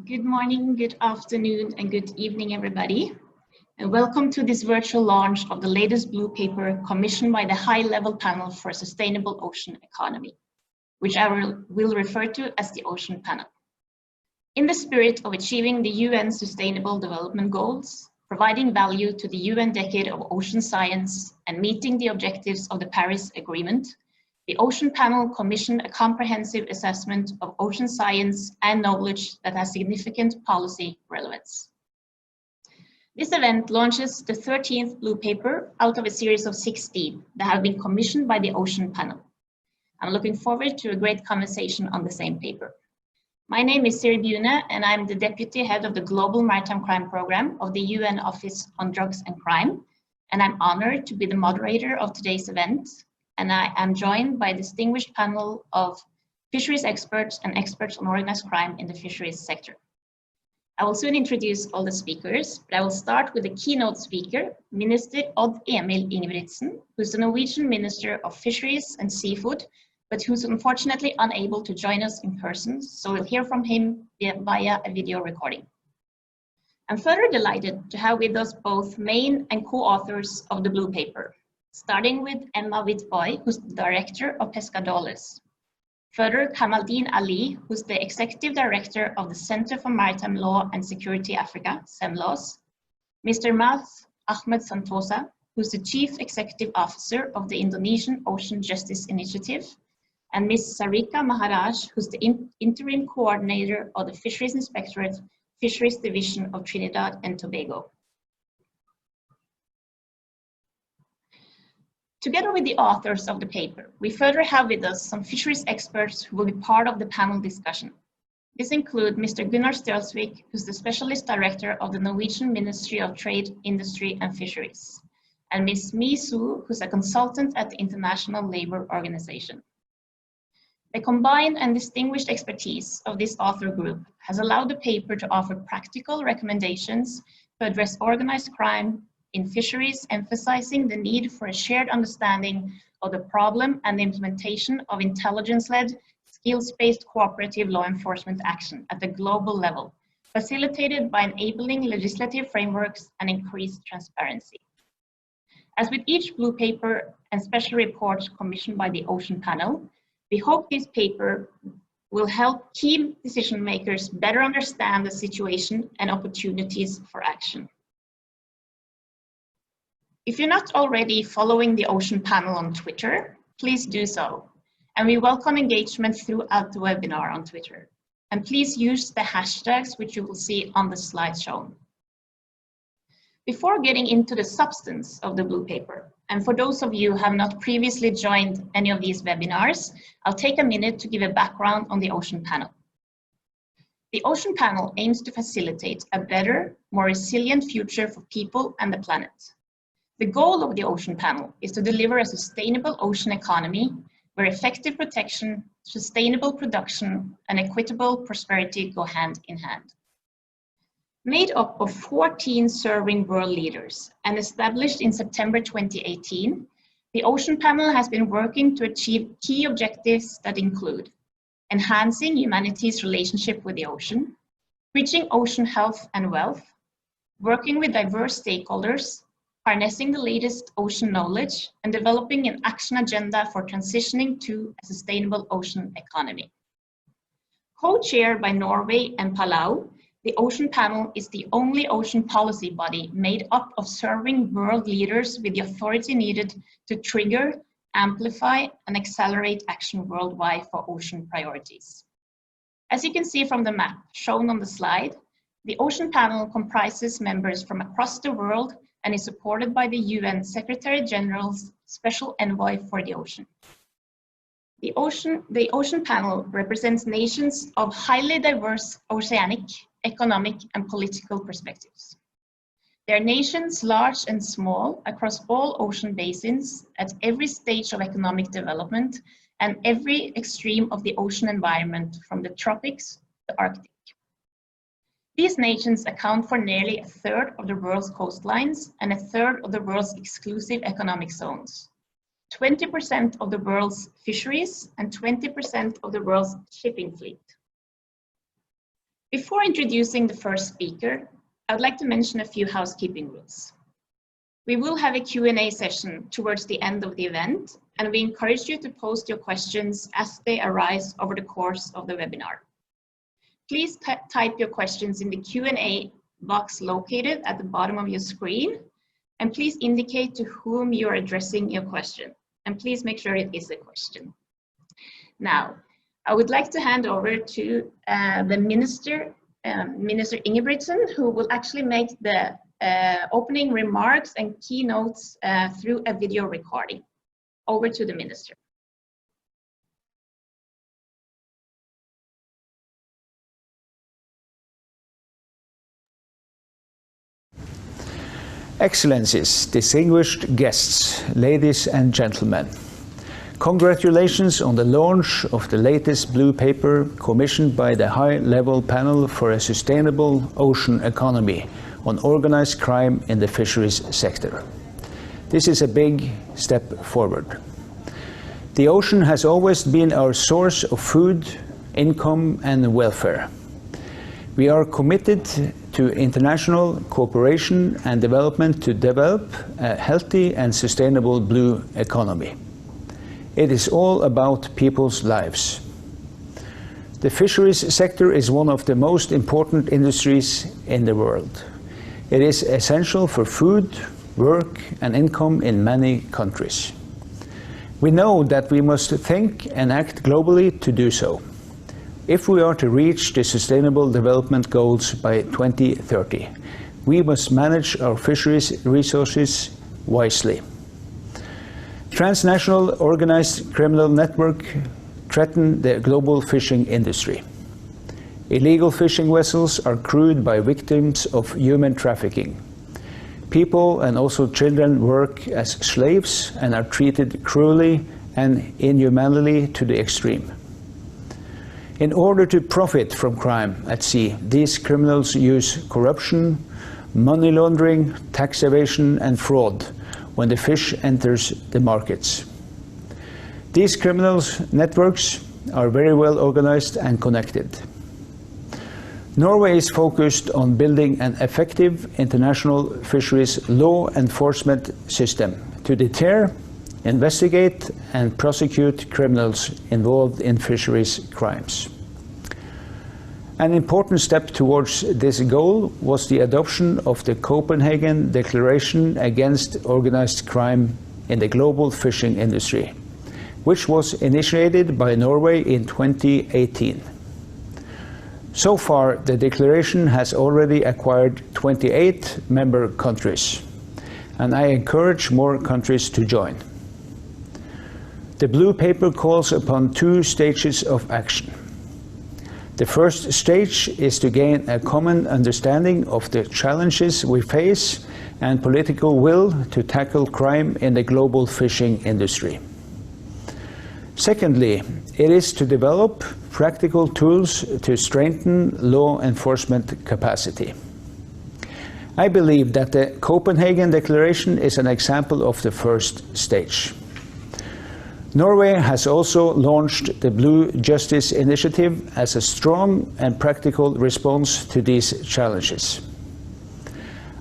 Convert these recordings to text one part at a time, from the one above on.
Good morning, good afternoon, and good evening, everybody. And welcome to this virtual launch of the latest blue paper commissioned by the High-Level Panel for a Sustainable Ocean Economy, which I will refer to as the Ocean Panel. In the spirit of achieving the UN Sustainable Development Goals, providing value to the UN Decade of Ocean Science, and meeting the objectives of the Paris Agreement, the Ocean Panel commissioned a comprehensive assessment of ocean science and knowledge that has significant policy relevance. This event launches the 13th blue paper out of a series of 16 that have been commissioned by the Ocean Panel. I'm looking forward to a great conversation on the same paper. My name is Siri Bune, and I'm the Deputy Head of the Global Maritime Crime Program of the UN Office on Drugs and Crime, and I'm honored to be the moderator of today's event. And I am joined by a distinguished panel of fisheries experts and experts on organized crime in the fisheries sector. I will soon introduce all the speakers, but I will start with the keynote speaker, Minister Odd Emil Ingebrigtsen, who's the Norwegian Minister of Fisheries and Seafood, but who's unfortunately unable to join us in person, so we'll hear from him via a video recording. I'm further delighted to have with us both main and co-authors of the blue paper, starting with Emma Wittboy, who's the Director of Pescadores. Further, Kamaldeen Ali, who's the Executive Director of the Center for Maritime Law and Security Africa, CEMLAS. Mr. Mas Ahmed Santosa, who's the Chief Executive Officer of the Indonesian Ocean Justice Initiative. And Ms. Sarika Maharaj, who's the Interim Coordinator of the Fisheries Inspectorate, Fisheries Division of Trinidad and Tobago. Together with the authors of the paper, we further have with us some fisheries experts who will be part of the panel discussion. This include Mr. Gunnar Stølsvik, who's the Specialist Director of the Norwegian Ministry of Trade, Industry and Fisheries, and Ms. Mi Su, who's a consultant at the International Labour Organization. The combined and distinguished expertise of this author group has allowed the paper to offer practical recommendations to address organized crime in fisheries, emphasizing the need for a shared understanding of the problem and the implementation of intelligence-led, skills-based cooperative law enforcement action at the global level, facilitated by enabling legislative frameworks and increased transparency. As with each blue paper and special report commissioned by the Ocean Panel, we hope this paper will help key decision makers better understand the situation and opportunities for action. If you're not already following the Ocean Panel on Twitter, please do so. And we welcome engagement throughout the webinar on Twitter. And please use the hashtags which you will see on the slide shown. Before getting into the substance of the blue paper, and for those of you who have not previously joined any of these webinars, I'll take a minute to give a background on the Ocean Panel. The Ocean Panel aims to facilitate a better, more resilient future for people and the planet. The goal of the Ocean Panel is to deliver a sustainable ocean economy where effective protection, sustainable production, and equitable prosperity go hand in hand. Made up of 14 serving world leaders and established in September 2018, the Ocean Panel has been working to achieve key objectives that include enhancing humanity's relationship with the ocean, reaching ocean health and wealth, working with diverse stakeholders, harnessing the latest ocean knowledge, and developing an action agenda for transitioning to a sustainable ocean economy. Co-chaired by Norway and Palau, the Ocean Panel is the only ocean policy body made up of serving world leaders with the authority needed to trigger, amplify, and accelerate action worldwide for ocean priorities. As you can see from the map shown on the slide, the Ocean Panel comprises members from across the world and is supported by the UN Secretary General's Special Envoy for the Ocean. The Ocean Panel represents nations of highly diverse oceanic, economic, and political perspectives. They are nations large and small across all ocean basins at every stage of economic development and every extreme of the ocean environment from the tropics to the Arctic. These nations account for nearly a third of the world's coastlines and a third of the world's exclusive economic zones, 20% of the world's fisheries, and 20% of the world's shipping fleet. Before introducing the first speaker, I would like to mention a few housekeeping rules. We will have a Q&A session towards the end of the event, and we encourage you to post your questions as they arise over the course of the webinar. Please type your questions in the Q&A box located at the bottom of your screen, and please indicate to whom you are addressing your question. And please make sure it is a question. Now, I would like to hand over to the Minister, Minister Ingebrigtsen, who will actually make the opening remarks and keynotes through a video recording. Over to the Minister. Excellencies, distinguished guests, ladies and gentlemen. Congratulations on the launch of the latest blue paper commissioned by the High-Level Panel for a Sustainable Ocean Economy on Organized Crime in the Fisheries sector. This is a big step forward. The ocean has always been our source of food, income and welfare. We are committed to international cooperation and development to develop a healthy and sustainable blue economy. It is all about people's lives. The fisheries sector is one of the most important industries in the world. It is essential for food, work and income in many countries. We know that we must think and act globally to do so, if we are to reach the Sustainable Development Goals by 2030. We must manage our fisheries resources wisely. Transnational organized criminal networks threaten the global fishing industry. Illegal fishing vessels are crewed by victims of human trafficking. People and also children work as slaves and are treated cruelly and inhumanely to the extreme. In order to profit from crime at sea, these criminals use corruption, money laundering, tax evasion and fraud when the fish enters the markets. These criminal networks are very well organized and connected. Norway is focused on building an effective international fisheries law enforcement system to deter, investigate and prosecute criminals involved in fisheries crimes. An important step towards this goal was the adoption of the Copenhagen Declaration against Organized Crime in the Global Fishing Industry, which was initiated by Norway in 2018. So far, the declaration has already acquired 28 member countries, and I encourage more countries to join. The blue paper calls upon two stages of action. The first stage is to gain a common understanding of the challenges we face and political will to tackle crime in the global fishing industry. Secondly, it is to develop practical tools to strengthen law enforcement capacity. I believe that the Copenhagen Declaration is an example of the first stage. Norway has also launched the Blue Justice Initiative as a strong and practical response to these challenges.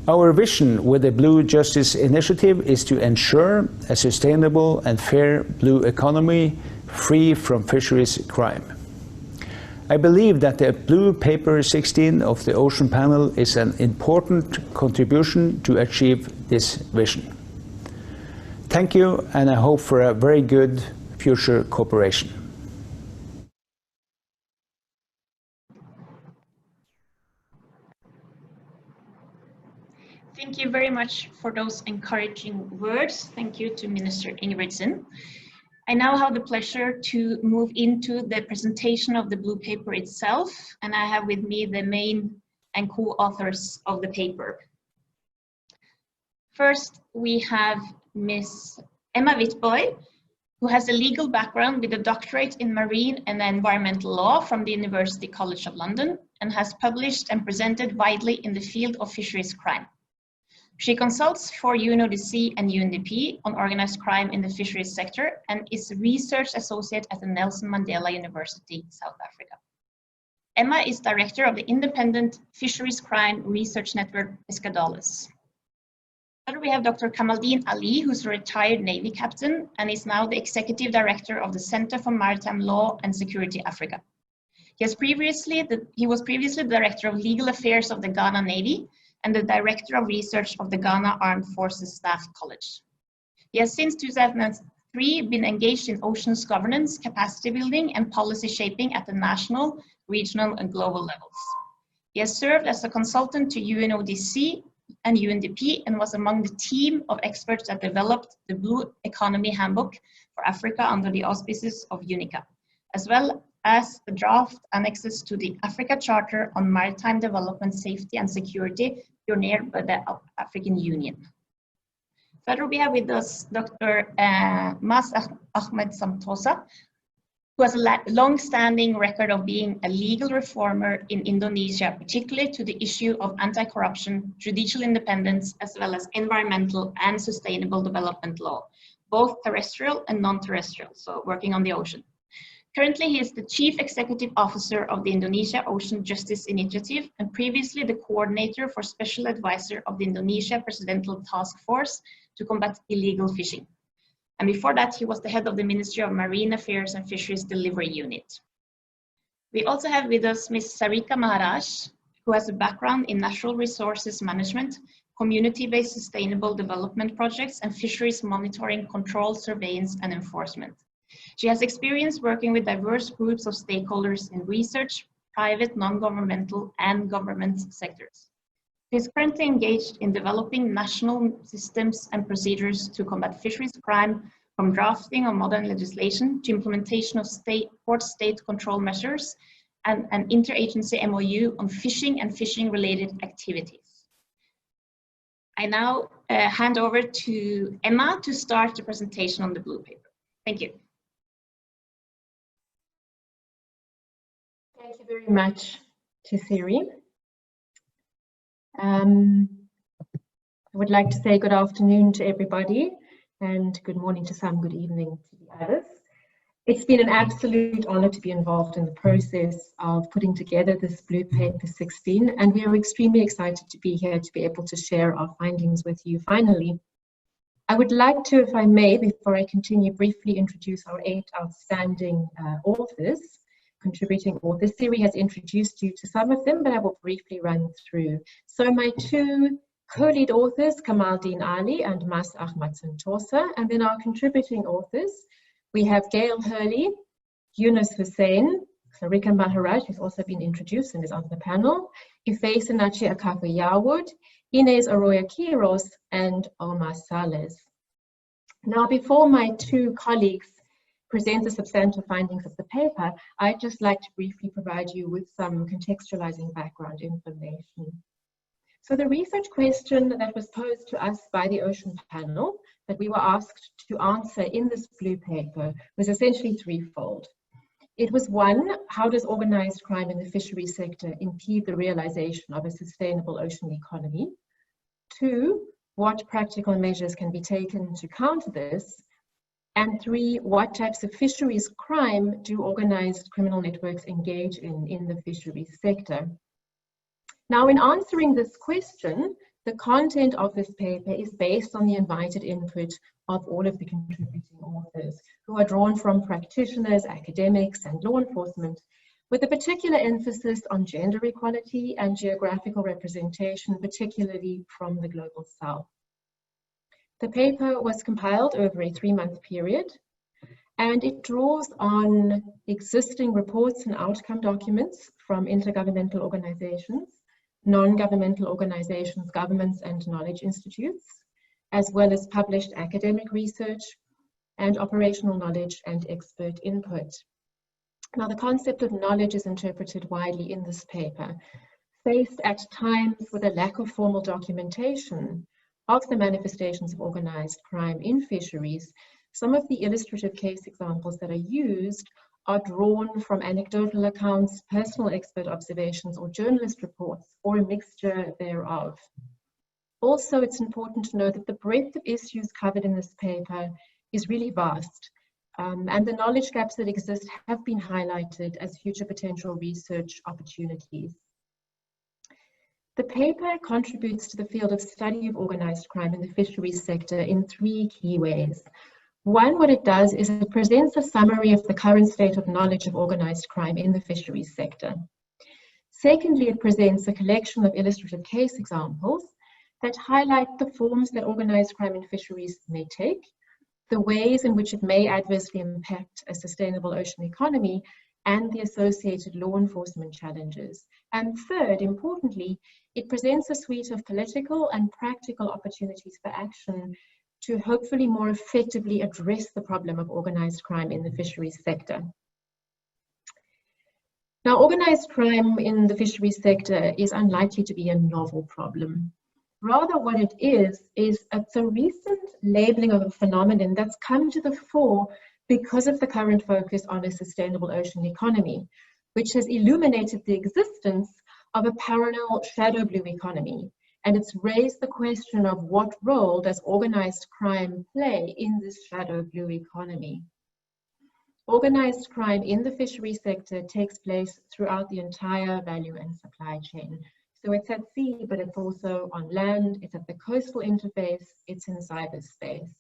Our vision with the Blue Justice Initiative is to ensure a sustainable and fair blue economy free from fisheries crime. I believe that the Blue Paper 16 of the Ocean Panel is an important contribution to achieve this vision. Thank you, and I hope for a very good future cooperation. Thank you very much for those encouraging words. Thank you to Minister Ingebrigtsen. I now have the pleasure to move into the presentation of the blue paper itself, and I have with me the main and co-authors of the paper. First, we have Ms. Emma Wittboy, who has a legal background with a doctorate in marine and environmental law from the University College of London and has published and presented widely in the field of fisheries crime. She consults for UNODC and UNDP on organized crime in the fisheries sector and is a research associate at the Nelson Mandela University, South Africa. Emma is director of the independent Fisheries Crime Research Network, Pescadores. Further, we have Dr. Kamaldeen Ali, who's a retired Navy captain and is now the executive director of the Center for Maritime Law and Security Africa. He was previously the director of legal affairs of the Ghana Navy and the director of research of the Ghana Armed Forces Staff College. He has since 2003 been engaged in oceans governance, capacity building, and policy shaping at the national, regional, and global levels. He has served as a consultant to UNODC and UNDP and was among the team of experts that developed the Blue Economy Handbook for Africa under the auspices of UNICA, as well as the draft annexes to the Africa Charter on Maritime Development, Safety and Security, pioneered by the African Union. Further, we have with us Dr. Mas Ahmed Santosa, who has a long-standing record of being a legal reformer in Indonesia, particularly to the issue of anti-corruption, judicial independence, as well as environmental and sustainable development law, both terrestrial and non-terrestrial, so working on the ocean. Currently, he is the Chief Executive Officer of the Indonesia Ocean Justice Initiative and previously the coordinator for Special Advisor of the Indonesia Presidential Task Force to combat illegal fishing. And before that, he was the head of the Ministry of Marine Affairs and Fisheries Delivery Unit. We also have with us Ms. Sarika Maharaj, who has a background in natural resources management, community-based sustainable development projects, and fisheries monitoring, control, surveillance, and enforcement. She has experience working with diverse groups of stakeholders in research, private, non-governmental, and government sectors. She is currently engaged in developing national systems and procedures to combat fisheries crime, from drafting of modern legislation to implementation of port-state control measures and an interagency MOU on fishing and fishing-related activities. I now hand over to Emma to start the presentation on the blue paper. Thank you. Thank you very much to Siri. I would like to say good afternoon to everybody and good morning to some, good evening to the others. It's been an absolute honor to be involved in the process of putting together this Blue Paper 16, and we are extremely excited to be here to be able to share our findings with you finally. I would like to, if I may, before I continue, briefly introduce our 8 outstanding authors. Contributing authors. Siri has introduced you to some of them, but I will briefly run through. So my 2 co-lead authors, Kamaldeen Ali and Mas Ahmed Santosa, and then our contributing authors, we have Gail Hurley, Yunus Hussain, Sarika Maharaj, who's also been introduced and is on the panel, Ifeanachi Akafa Yarwood, Inez Arroyo Quiros, and Omar Sales. Now, before my 2 colleagues present the substantive findings of the paper, I'd just like to briefly provide you with some contextualizing background information. So the research question that was posed to us by the Ocean Panel that we were asked to answer in this blue paper was essentially threefold. It was 1, how does organized crime in the fisheries sector impede the realization of a sustainable ocean economy? 2, what practical measures can be taken to counter this? And 3, what types of fisheries crime do organized criminal networks engage in the fisheries sector? Now, in answering this question, the content of this paper is based on the invited input of all of the contributing authors, who are drawn from practitioners, academics, and law enforcement, with a particular emphasis on gender equality and geographical representation, particularly from the Global South. The paper was compiled over a 3-month period, and it draws on existing reports and outcome documents from intergovernmental organizations, non-governmental organizations, governments, and knowledge institutes, as well as published academic research and operational knowledge and expert input. Now, the concept of knowledge is interpreted widely in this paper. Faced at times with a lack of formal documentation of the manifestations of organized crime in fisheries, some of the illustrative case examples that are used are drawn from anecdotal accounts, personal expert observations, or journalist reports, or a mixture thereof. Also, it's important to know that the breadth of issues covered in this paper is really vast. and the knowledge gaps that exist have been highlighted as future potential research opportunities. The paper contributes to the field of study of organized crime in the fisheries sector in 3 key ways. One, what it does is it presents a summary of the current state of knowledge of organized crime in the fisheries sector. Secondly, it presents a collection of illustrative case examples that highlight the forms that organized crime in fisheries may take, the ways in which it may adversely impact a sustainable ocean economy, and the associated law enforcement challenges. And third, importantly, it presents a suite of political and practical opportunities for action to hopefully more effectively address the problem of organized crime in the fisheries sector. Now, organized crime in the fisheries sector is unlikely to be a novel problem. Rather, what it is it's a recent labeling of a phenomenon that's come to the fore because of the current focus on a sustainable ocean economy, which has illuminated the existence of a parallel shadow blue economy. And it's raised the question of what role does organized crime play in this shadow blue economy? Organized crime in the fishery sector takes place throughout the entire value and supply chain. So it's at sea, but it's also on land, it's at the coastal interface, it's in cyberspace.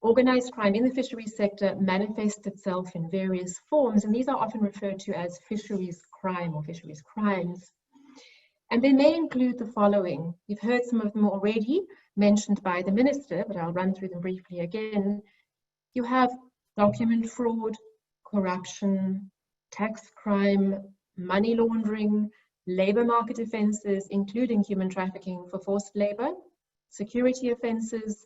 Organized crime in the fisheries sector manifests itself in various forms, and these are often referred to as fisheries crime or fisheries crimes. And they may include the following. You've heard some of them already mentioned by the minister, but I'll run through them briefly again. You have document fraud, corruption, tax crime, money laundering, labor market offences, including human trafficking for forced labour, security offences,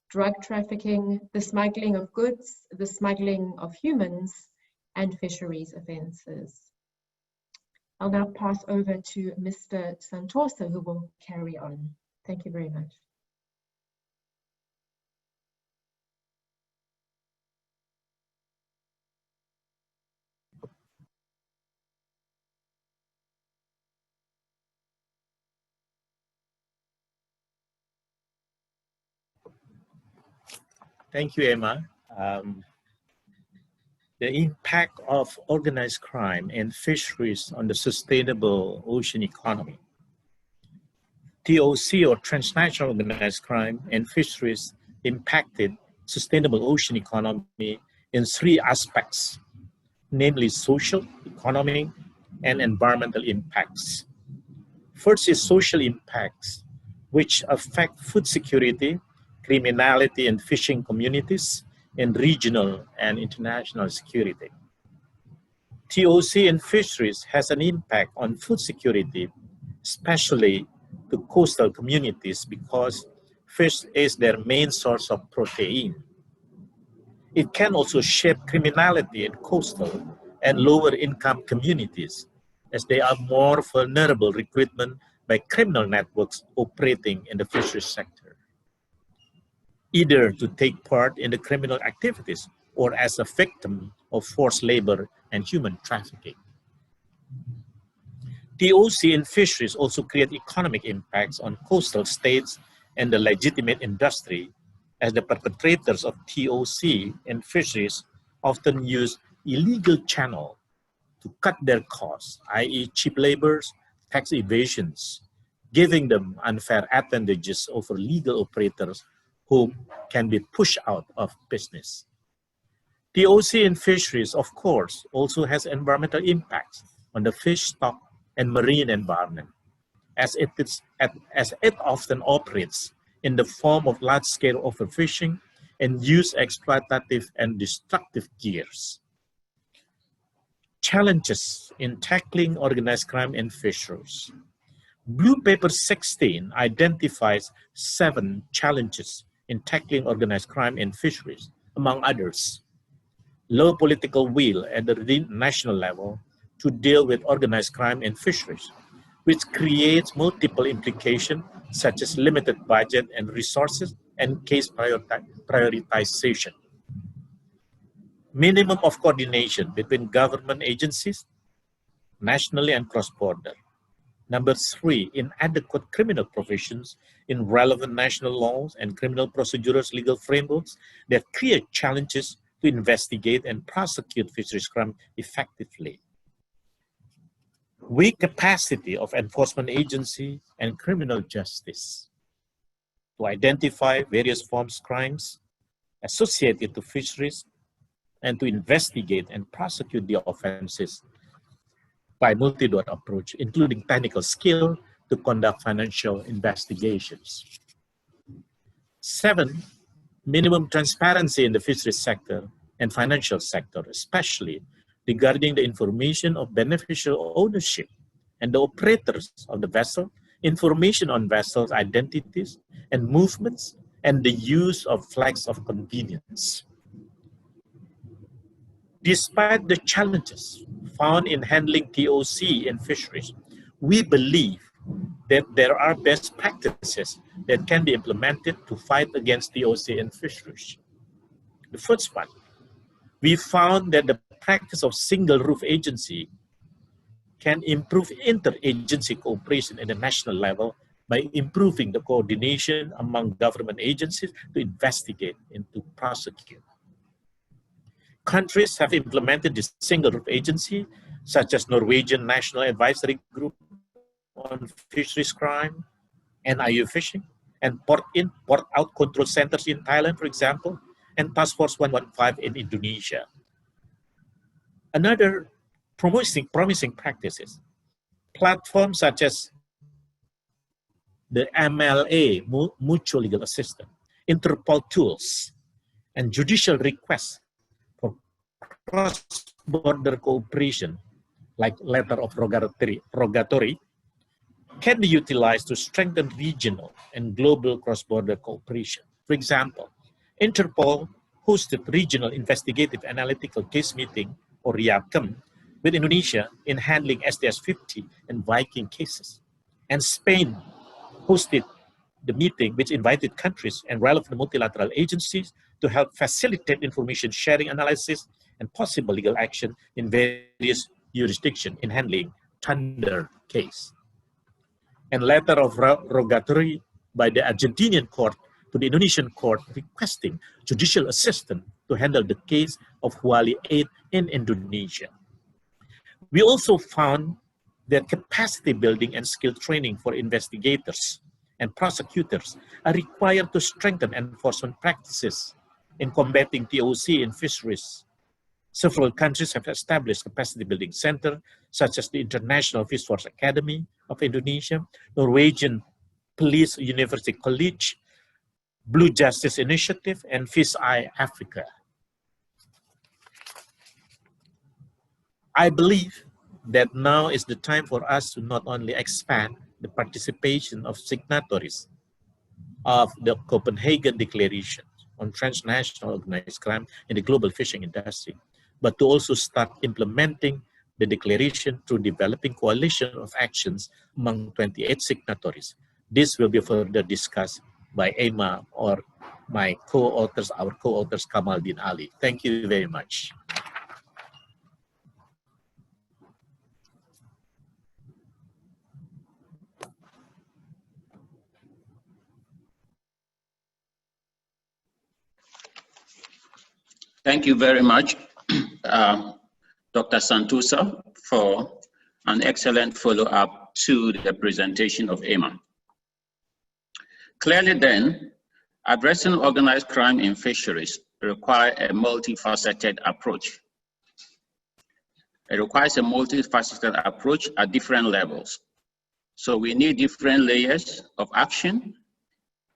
drug trafficking, the smuggling of goods, the smuggling of humans, and fisheries offences. I'll now pass over to Mr. Santosa, who will carry on. Thank you very much. Thank you, Emma. The impact of organized crime and fisheries on the sustainable ocean economy. TOC, or transnational organized crime, and fisheries impacted sustainable ocean economy in 3 aspects, namely social, economic, and environmental impacts. First is social impacts, which affect food security, criminality in fishing communities, and regional and international security. TOC in fisheries has an impact on food security, especially to coastal communities, because fish is their main source of protein. It can also shape criminality in coastal and lower income communities, as they are more vulnerable to recruitment by criminal networks operating in the fisheries sector, either to take part in the criminal activities or as a victim of forced labor and human trafficking. TOC in fisheries also create economic impacts on coastal states and the legitimate industry, as the perpetrators of TOC in fisheries often use illegal channels to cut their costs, i.e. cheap labors, tax evasions, giving them unfair advantages over legal operators who can be pushed out of business. TOC in fisheries, of course, also has environmental impacts on the fish stock and marine environment, as it often operates in the form of large-scale overfishing and use exploitative and destructive gears. Challenges in tackling organized crime in fisheries. Blue Paper 16 identifies 7 challenges in tackling organized crime in fisheries, among others. Low political will at the national level to deal with organized crime in fisheries, which creates multiple implications such as limited budget and resources and case prioritization. Minimum of coordination between government agencies, nationally and cross-border. Number 3, inadequate criminal provisions in relevant national laws and criminal procedures legal frameworks that create challenges to investigate and prosecute fisheries crime effectively. Weak capacity of enforcement agency and criminal justice to identify various forms of crimes associated to fisheries and to investigate and prosecute the offenses by multi-dot approach, including technical skill to conduct financial investigations. 7, minimum transparency in the fisheries sector and financial sector, especially regarding the information of beneficial ownership and the operators of the vessel, information on vessels' identities and movements, and the use of flags of convenience. Despite the challenges found in handling TOC in fisheries, we believe that there are best practices that can be implemented to fight against TOC in fisheries. The first one, we found that the practice of single roof agency can improve interagency cooperation at the national level by improving the coordination among government agencies to investigate and to prosecute. Countries have implemented this single roof agency, such as Norwegian National Advisory Group on Fisheries Crime, NIU Fishing, and port-in, port-out control centers in Thailand, for example, and Task Force 115 in Indonesia. Another promising practices, platforms such as the MLA, Mutual Legal Assistance, Interpol tools, and judicial requests for cross-border cooperation, like letter of rogatory, can be utilized to strengthen regional and global cross-border cooperation. For example, Interpol hosted Regional Investigative Analytical Case Meeting, or RIACM, with Indonesia in handling STS-50 and Viking cases. And Spain hosted the meeting, which invited countries and relevant multilateral agencies to help facilitate information sharing, analysis, and possible legal action in various jurisdictions in handling Thunder case. And letter of rogatory by the Argentinian court to the Indonesian court requesting judicial assistance to handle the case of Huali 8 in Indonesia. We also found that capacity building and skill training for investigators and prosecutors are required to strengthen enforcement practices in combating TOC in fisheries. Several countries have established capacity building centers, such as the International Fish Force Academy of Indonesia, Norwegian Police University College, Blue Justice Initiative, and Fish Eye Africa. I believe that now is the time for us to not only expand the participation of signatories of the Copenhagen Declaration on transnational organized crime in the global fishing industry, but to also start implementing the declaration through developing coalition of actions among 28 signatories. This will be further discussed by Emma or my co-authors, our co-authors Kamal bin Ali. Thank you very much. Thank you very much, Dr. Santosa, for an excellent follow-up to the presentation of Emma. Clearly then, addressing organized crime in fisheries requires a multifaceted approach. It requires a multifaceted approach at different levels. So we need different layers of action,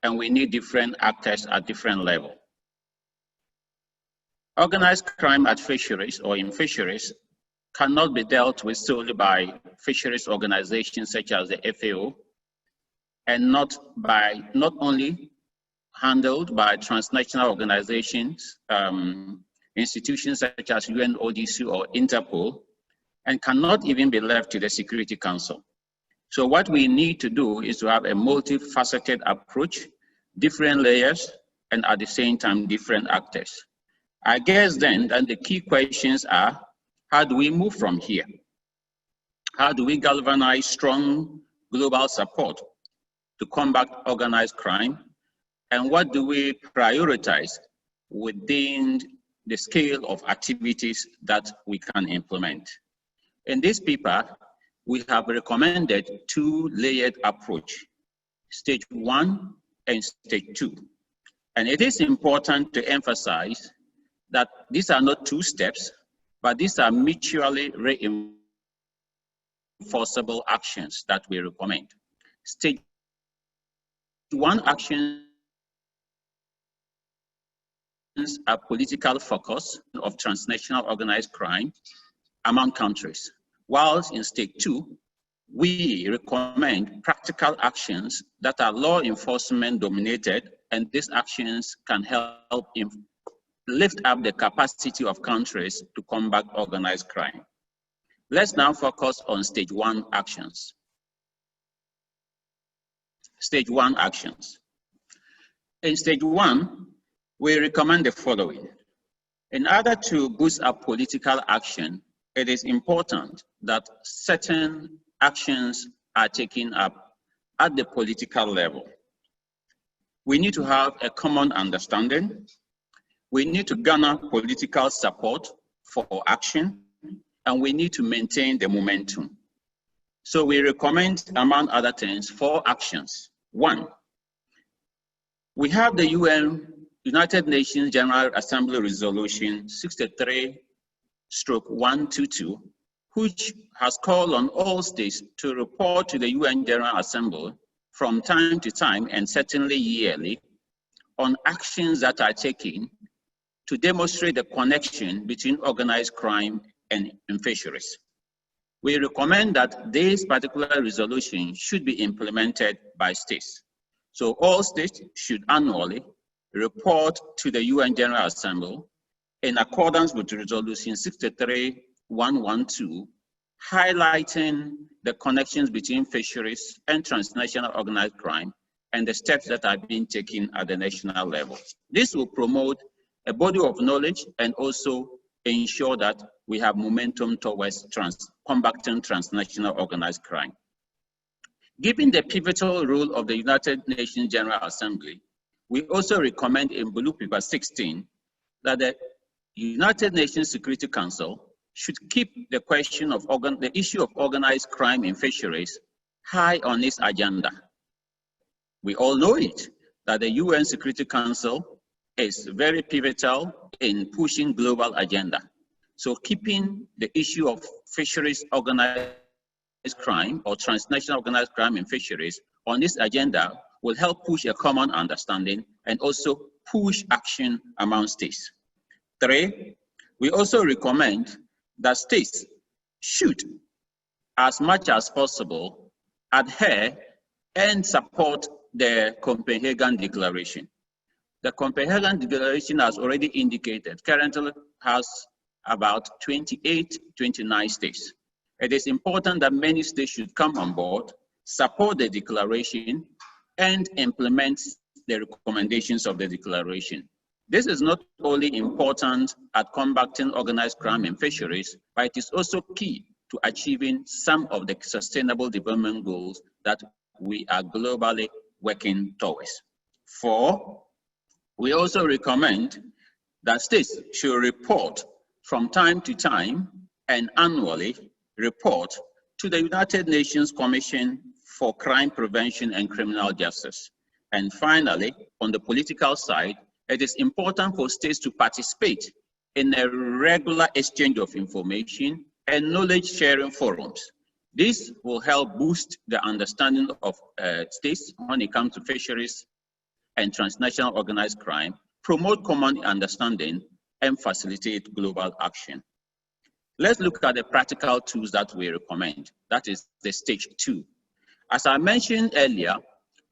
and we need different actors at different levels. Organized crime at fisheries or in fisheries cannot be dealt with solely by fisheries organizations such as the FAO, and not only handled by transnational organizations, institutions such as UNODC or Interpol, and cannot even be left to the Security Council. So what we need to do is to have a multifaceted approach, different layers, and at the same time, different actors. I guess then the key questions are, how do we move from here? How do we galvanize strong global support to combat organized crime? And what do we prioritize within the scale of activities that we can implement. In this paper, we have recommended two-layered approach, stage 1 and stage 2. And it is important to emphasize that these are not two steps, but these are mutually reinforceable actions that we recommend. Stage 1 actions are political focus of transnational organized crime among countries, whilst in stage 2, we recommend practical actions that are law enforcement dominated, and these actions can help lift up the capacity of countries to combat organized crime. Let's now focus on stage 1 actions. Stage 1 actions. In stage 1, we recommend the following. In order to boost up political action, it is important that certain actions are taken up at the political level. We need to have a common understanding. We need to garner political support for action, and we need to maintain the momentum. So we recommend, among other things, 4 actions. 1, we have the United Nations General Assembly Resolution 63/122, which has called on all states to report to the UN General Assembly from time to time, and certainly yearly, on actions that are taken to demonstrate the connection between organized crime and fisheries. We recommend that this particular resolution should be implemented by states. So all states should annually report to the UN General Assembly in accordance with Resolution 63/112, highlighting the connections between fisheries and transnational organized crime and the steps that are being taken at the national level. This will promote a body of knowledge and also ensure that we have momentum towards combating transnational organized crime. Given the pivotal role of the United Nations General Assembly, we also recommend in Blue Paper 16 that the United Nations Security Council should keep the question of the issue of organized crime in fisheries high on its agenda. We all know it, that the UN Security Council is very pivotal in pushing global agenda. So keeping the issue of fisheries organized crime or transnational organized crime in fisheries on this agenda will help push a common understanding and also push action among states. 3, we also recommend that states should, as much as possible, adhere and support the Copenhagen Declaration. The Copenhagen Declaration has already indicated, currently has about 28, 29 states. It is important that many states should come on board, support the declaration, and implement the recommendations of the declaration. This is not only important at combating organized crime in fisheries, but it is also key to achieving some of the sustainable development goals that we are globally working towards. 4, we also recommend that states should report from time to time and annually report to the United Nations Commission for Crime Prevention and Criminal Justice. And finally, on the political side, it is important for states to participate in a regular exchange of information and knowledge sharing forums. This will help boost the understanding of states when it comes to fisheries and transnational organized crime, promote common understanding, and facilitate global action. Let's look at the practical tools that we recommend. That is the stage 2. As I mentioned earlier,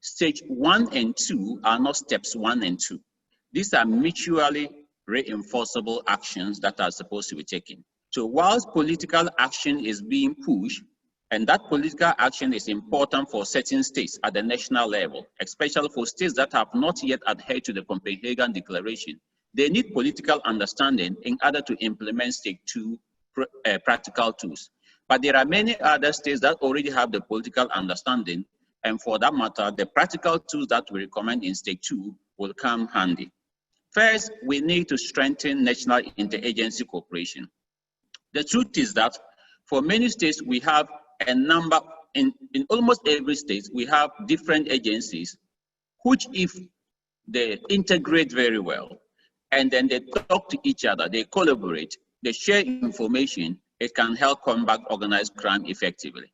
stage 1 and 2 are not steps 1 and 2. These are mutually reinforceable actions that are supposed to be taken. So whilst political action is being pushed, and that political action is important for certain states at the national level, especially for states that have not yet adhered to the Copenhagen Declaration, they need political understanding in order to implement stage 2 practical tools. But there are many other states that already have the political understanding, and for that matter, the practical tools that we recommend in stage 2 will come handy. First, we need to strengthen national interagency cooperation. The truth is that for many states, we have a number, in almost every state, we have different agencies, which if they integrate very well, and then they talk to each other, they collaborate, they share information, it can help combat organized crime effectively.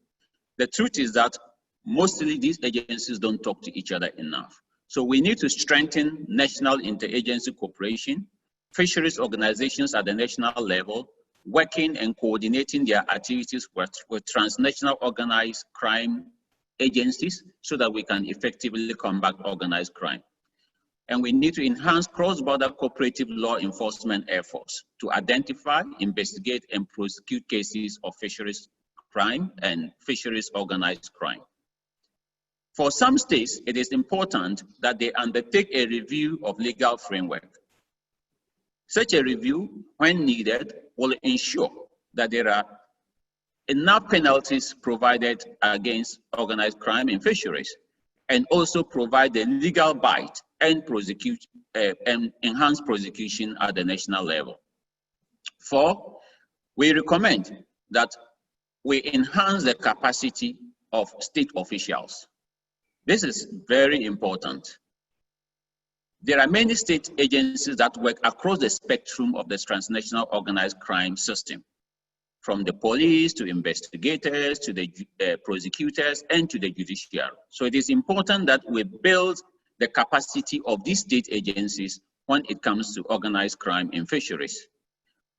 The truth is that mostly these agencies don't talk to each other enough. So we need to strengthen national interagency cooperation, fisheries organizations at the national level, working and coordinating their activities with transnational organized crime agencies so that we can effectively combat organized crime. And we need to enhance cross-border cooperative law enforcement efforts to identify, investigate, and prosecute cases of fisheries crime and fisheries organized crime. For some states, it is important that they undertake a review of legal framework. Such a review, when needed, will ensure that there are enough penalties provided against organized crime in fisheries, and also provide the legal bite and prosecute and enhance prosecution at the national level. 4, we recommend that we enhance the capacity of state officials. This is very important. There are many state agencies that work across the spectrum of the transnational organized crime system, from the police to investigators to the prosecutors and to the judiciary. So it is important that we build the capacity of these state agencies when it comes to organized crime in fisheries.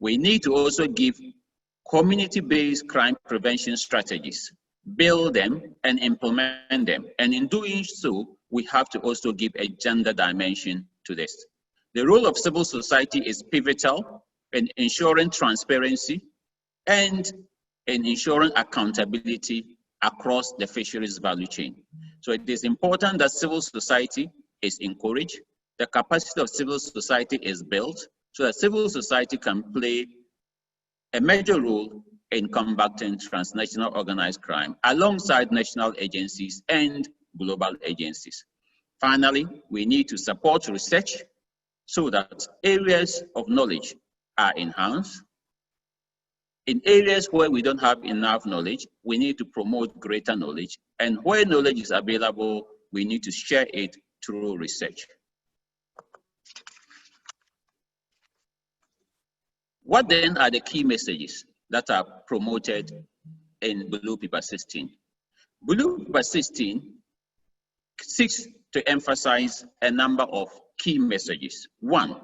We need to also give community-based crime prevention strategies, build them and implement them. And in doing so, we have to also give a gender dimension to this. The role of civil society is pivotal in ensuring transparency and in ensuring accountability across the fisheries value chain. So it is important that civil society is encouraged, the capacity of civil society is built, so that civil society can play a major role in combating transnational organized crime alongside national agencies and global agencies. Finally, we need to support research so that areas of knowledge are enhanced. In areas where we don't have enough knowledge, we need to promote greater knowledge. And where knowledge is available, we need to share it through research. What then are the key messages that are promoted in Blue Paper 16? Blue Paper 16 seeks to emphasize a number of key messages. 1,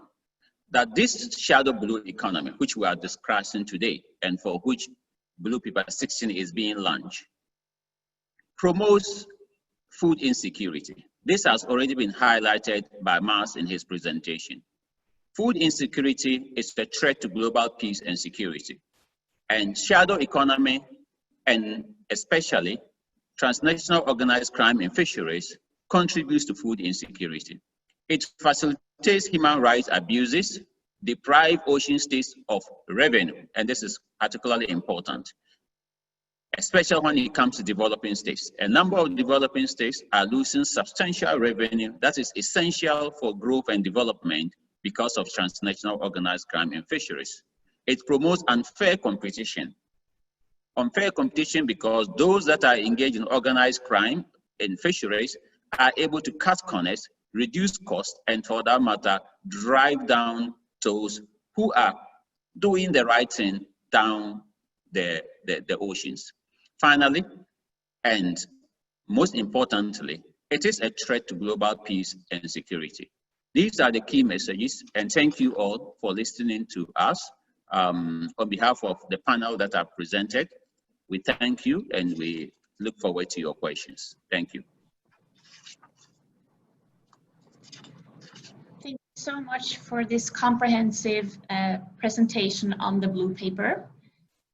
that this shadow blue economy, which we are discussing today, and for which Blue Paper 16 is being launched, promotes food insecurity. This has already been highlighted by Mars in his presentation. Food insecurity is a threat to global peace and security. And shadow economy, and especially transnational organized crime in fisheries, contributes to food insecurity. It facilitates human rights abuses, deprive ocean states of revenue, and this is particularly important, especially when it comes to developing states. A number of developing states are losing substantial revenue that is essential for growth and development because of transnational organized crime in fisheries. It promotes unfair competition. Unfair competition because those that are engaged in organized crime in fisheries are able to cut corners, reduce costs, and for that matter, drive down those who are doing the right thing down the oceans. Finally, and most importantly, it is a threat to global peace and security. These are the key messages, and thank you all for listening to us. On behalf of the panel that are presented, we thank you and we look forward to your questions. Thank you. Thank you so much for this comprehensive presentation on the Blue Paper.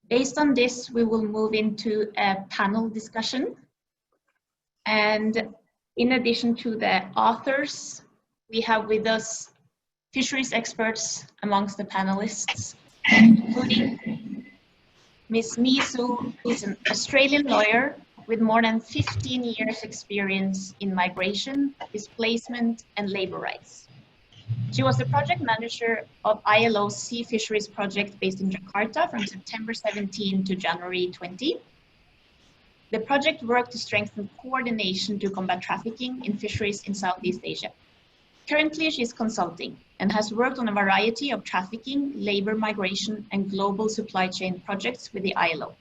Based on this, we will move into a panel discussion. And in addition to the authors, we have with us fisheries experts amongst the panelists, including Ms. Misu, who is an Australian lawyer with more than 15 years experience in migration, displacement, and labor rights. She was the project manager of ILO's Sea Fisheries project based in Jakarta from September 17 to January 20. The project worked to strengthen coordination to combat trafficking in fisheries in Southeast Asia. Currently, she is consulting and has worked on a variety of trafficking, labor migration, and global supply chain projects with the ILO.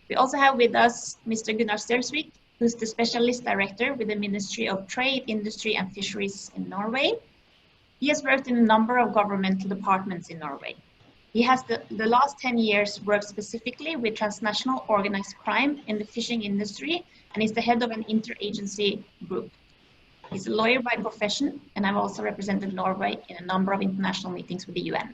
We also have with us Mr. Gunnar Stersvik, who's the Specialist Director with the Ministry of Trade, Industry and Fisheries in Norway. He has worked in a number of governmental departments in Norway. He has the last 10 years worked specifically with transnational organized crime in the fishing industry and is the head of an interagency group. He's a lawyer by profession and I've also represented Norway in a number of international meetings with the UN.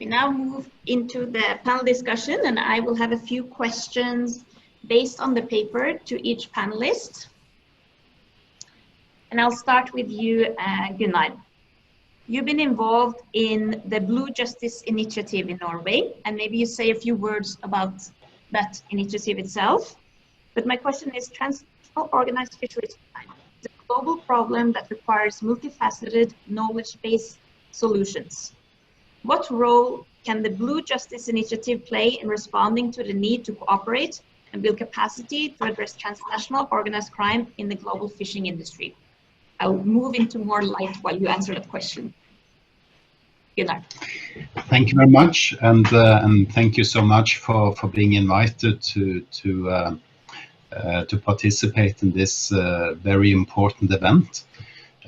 We now move into the panel discussion and I will have a few questions based on the paper to each panelist. And I'll start with you, Gunnar. You've been involved in the Blue Justice Initiative in Norway, and maybe you say a few words about that initiative itself. But my question is, transnational organized fisheries crime is a global problem that requires multifaceted, knowledge-based solutions. What role can the Blue Justice Initiative play in responding to the need to cooperate and build capacity to address transnational organized crime in the global fishing industry? I'll move into more light while you answer that question. Gunnar. Thank you very much, and thank you so much for being invited to participate in this very important event.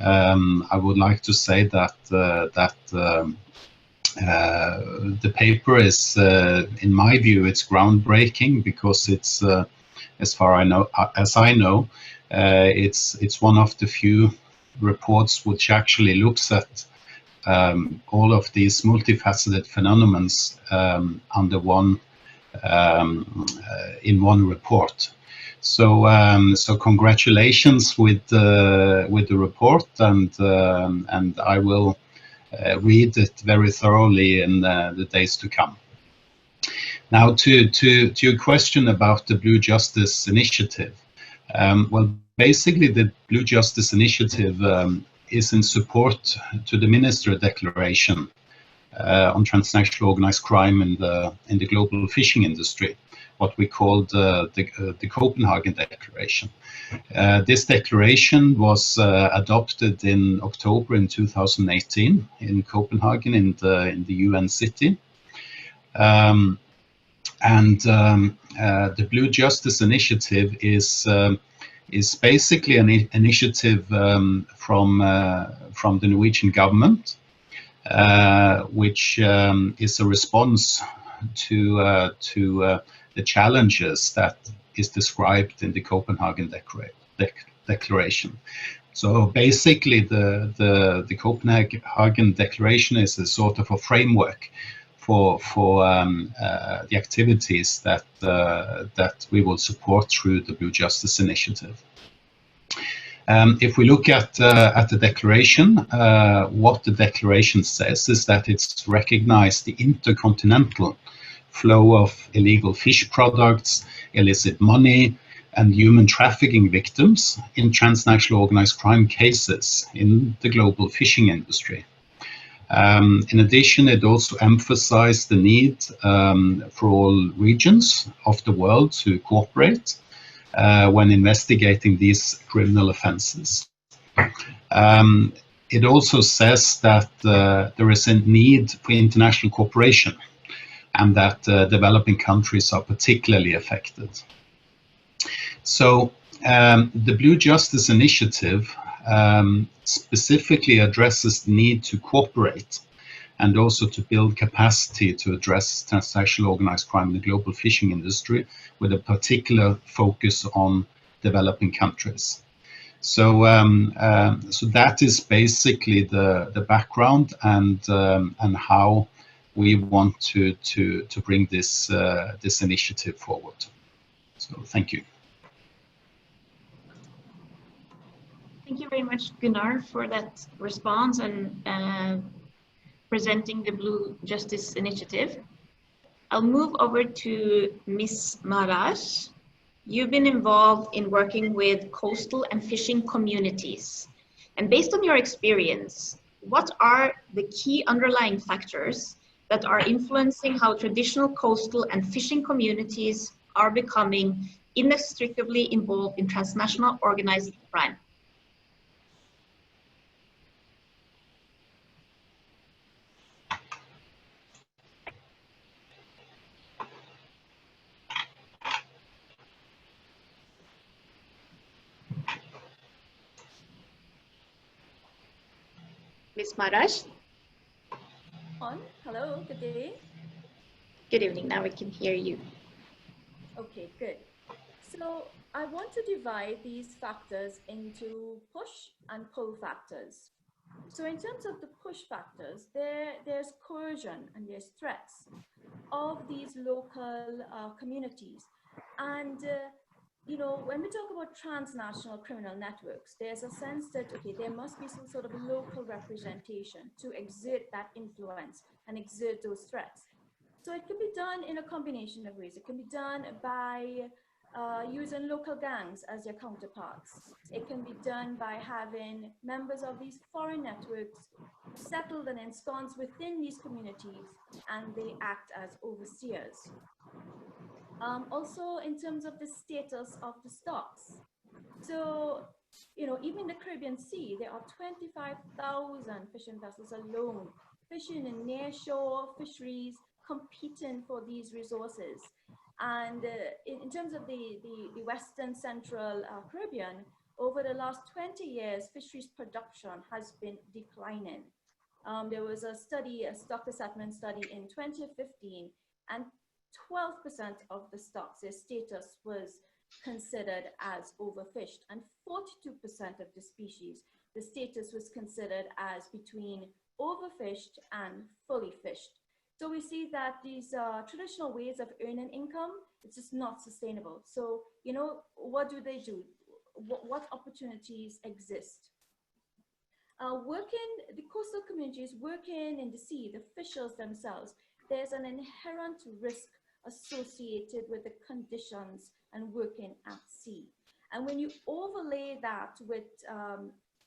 I would like to say that the paper is, in my view, it's groundbreaking because it's, as I know, it's one of the few reports which actually looks at all of these multifaceted phenomena under one in one report. So congratulations with the report, and I will read it very thoroughly in the days to come. Now to your question about the Blue Justice Initiative. Well, basically the Blue Justice Initiative is in support to the Minister Declaration on transnational organized crime in the global fishing industry, what we called the Copenhagen Declaration. This declaration was adopted in October in 2018 in Copenhagen in the UN city. The Blue Justice Initiative is basically an initiative from the Norwegian government, which is a response to the challenges that is described in the Copenhagen Declaration. So basically, the Copenhagen Declaration is a sort of a framework for the activities that we will support through the Blue Justice Initiative. If we look at the declaration, what the declaration says is that it's recognized the intercontinental flow of illegal fish products, illicit money, and human trafficking victims in transnational organized crime cases in the global fishing industry. In addition, it also emphasized the need for all regions of the world to cooperate when investigating these criminal offenses. It also says that there is a need for international cooperation and that developing countries are particularly affected. So the Blue Justice Initiative specifically addresses the need to cooperate and also to build capacity to address transnational organized crime in the global fishing industry with a particular focus on developing countries. So that is basically the background and how we want to bring this this initiative forward. So thank you. Thank you very much, Gunnar, for that response and presenting the Blue Justice Initiative. I'll move over to Ms. Maraj. You've been involved in working with coastal and fishing communities. And based on your experience, what are the key underlying factors that are influencing how traditional coastal and fishing communities are becoming inextricably involved in transnational organized crime? Ms. Maraj? Hello, good day. Good evening, now we can hear you. Okay, good. So I want to divide these factors into push and pull factors. So in terms of the push factors, there's coercion and there's threats of these local communities. And you know, when we talk about transnational criminal networks, there's a sense that, okay, there must be some sort of local representation to exert that influence and exert those threats. So it can be done in a combination of ways. It can be done by using local gangs as their counterparts. It can be done by having members of these foreign networks settled and ensconced within these communities, and they act as overseers. Also, in terms of the status of the stocks. So, you know, even in the Caribbean Sea, there are 25,000 fishing vessels alone, fishing in nearshore fisheries, competing for these resources. And in terms of the Western Central Caribbean, over the last 20 years, fisheries production has been declining. There was a study, a stock assessment study in 2015, and 12% of the stocks, their status was considered as overfished, and 42% of the species, the status was considered as between overfished and fully fished. So we see that these traditional ways of earning income, it's just not sustainable. So, you know, what do they do? What opportunities exist? The coastal communities working in the sea, the fishers themselves, there's an inherent risk associated with the conditions and working at sea. And when you overlay that with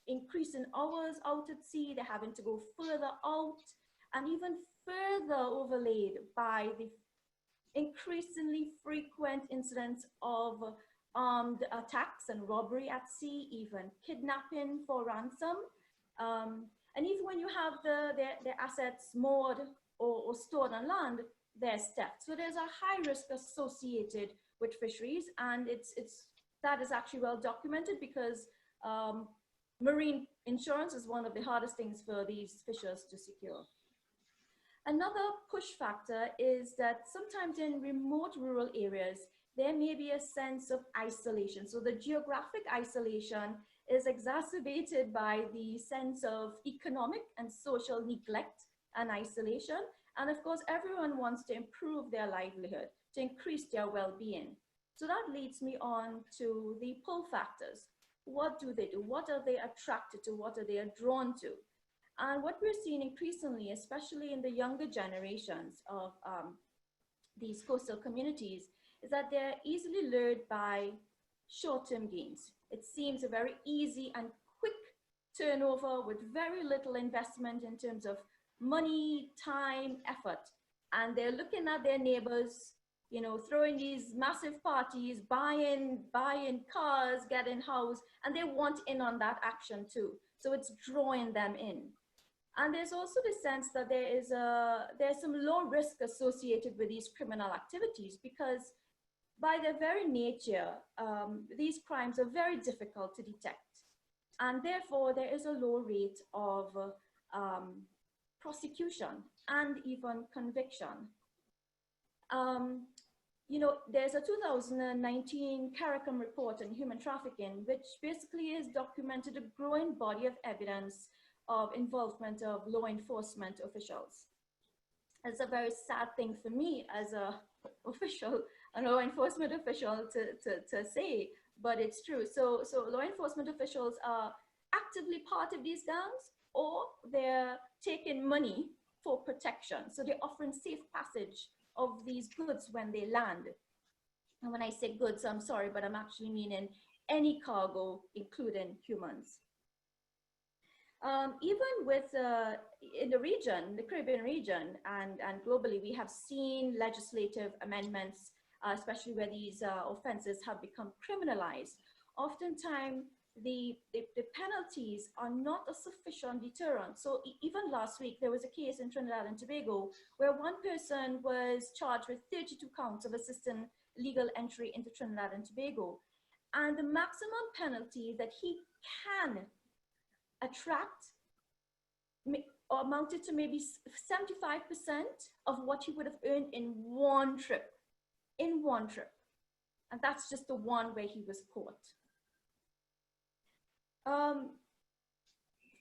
increasing hours out at sea, they're having to go further out, and even further overlaid by the increasingly frequent incidents of armed attacks and robbery at sea, even kidnapping for ransom. And even when you have their assets moored or stored on land, there's theft. So there's a high risk associated with fisheries, and that is actually well documented, because marine insurance is one of the hardest things for these fishers to secure. Another push factor is that sometimes in remote rural areas, there may be a sense of isolation. So the geographic isolation is exacerbated by the sense of economic and social neglect and isolation. And of course, everyone wants to improve their livelihood, to increase their well-being. So that leads me on to the pull factors. What do they do? What are they attracted to? What are they drawn to? And what we're seeing increasingly, especially in the younger generations of these coastal communities, is that they're easily lured by short-term gains. It seems a very easy and quick turnover with very little investment in terms of money, time, effort. And they're looking at their neighbors, you know, throwing these massive parties, buying cars, getting houses, and they want in on that action too. So it's drawing them in. And there's also the sense that there's some low risk associated with these criminal activities, because by their very nature, these crimes are very difficult to detect. And therefore, there is a low rate of prosecution and even conviction. You know, there's a 2019 CARICOM report on human trafficking, which basically has documented a growing body of evidence of involvement of law enforcement officials. It's a very sad thing for me as a law enforcement official to say, but it's true. So law enforcement officials are actively part of these gangs, or they're taking money for protection. So they're offering safe passage of these goods when they land. And when I say goods, I'm sorry, but I'm actually meaning any cargo, including humans. Even with in the region, the Caribbean region, and globally, we have seen legislative amendments, especially where these offenses have become criminalized. Oftentimes, the penalties are not a sufficient deterrent. So even last week, there was a case in Trinidad and Tobago where one person was charged with 32 counts of assisting legal entry into Trinidad and Tobago. And the maximum penalty that he can attract amounted to maybe 75% of what he would have earned in one trip. And that's just the one where he was caught.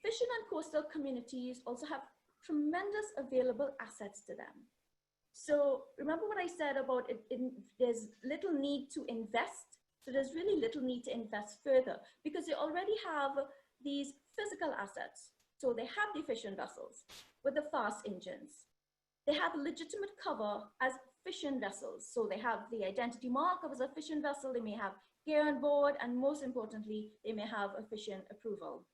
Fishing and coastal communities also have tremendous available assets to them. So remember what I said about there's little need to invest. So there's really little need to invest further because they already have these physical assets. So they have the fishing vessels with the fast engines. They have legitimate cover as fishing vessels. So they have the identity mark as a fishing vessel. They may have gear on board, and most importantly, they may have a fishing approval.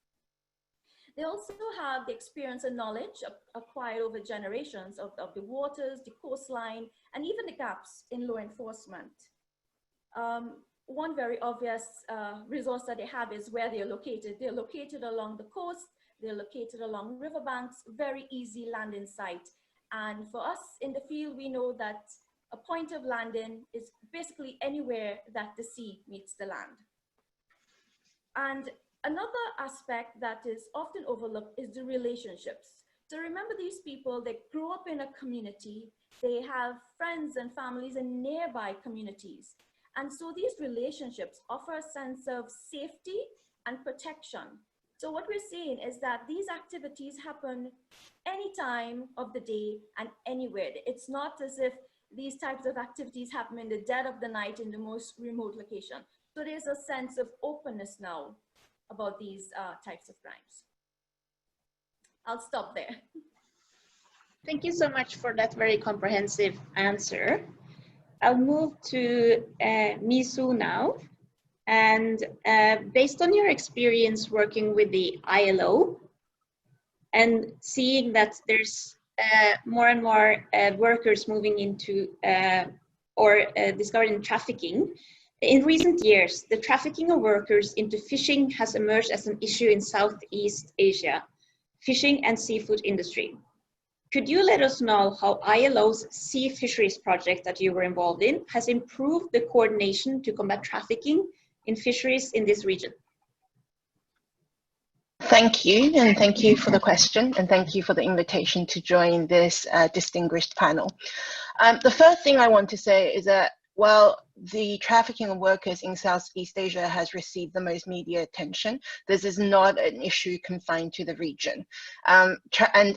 They also have the experience and knowledge acquired over generations of the waters, the coastline, and even the gaps in law enforcement. One very obvious resource that they have is where they're located. They're located along the coast, they're located along riverbanks, very easy landing site. And for us in the field, we know that a point of landing is basically anywhere that the sea meets the land. And another aspect that is often overlooked is the relationships. So remember, these people, they grow up in a community, they have friends and families in nearby communities. And so these relationships offer a sense of safety and protection. So what we're seeing is that these activities happen any time of the day and anywhere. It's not as if these types of activities happen in the dead of the night in the most remote location. So there's a sense of openness now about these types of crimes. I'll stop there. Thank you so much for that very comprehensive answer. I'll move to Misu now. And based on your experience working with the ILO and seeing that there's more and more workers moving into or discovering trafficking, in recent years, the trafficking of workers into fishing has emerged as an issue in Southeast Asia, fishing and seafood industry. Could you let us know how ILO's Sea Fisheries project that you were involved in has improved the coordination to combat trafficking in fisheries in this region? Thank you, and thank you for the question, and thank you for the invitation to join this distinguished panel. The first thing I want to say is that while the trafficking of workers in Southeast Asia has received the most media attention, this is not an issue confined to the region, and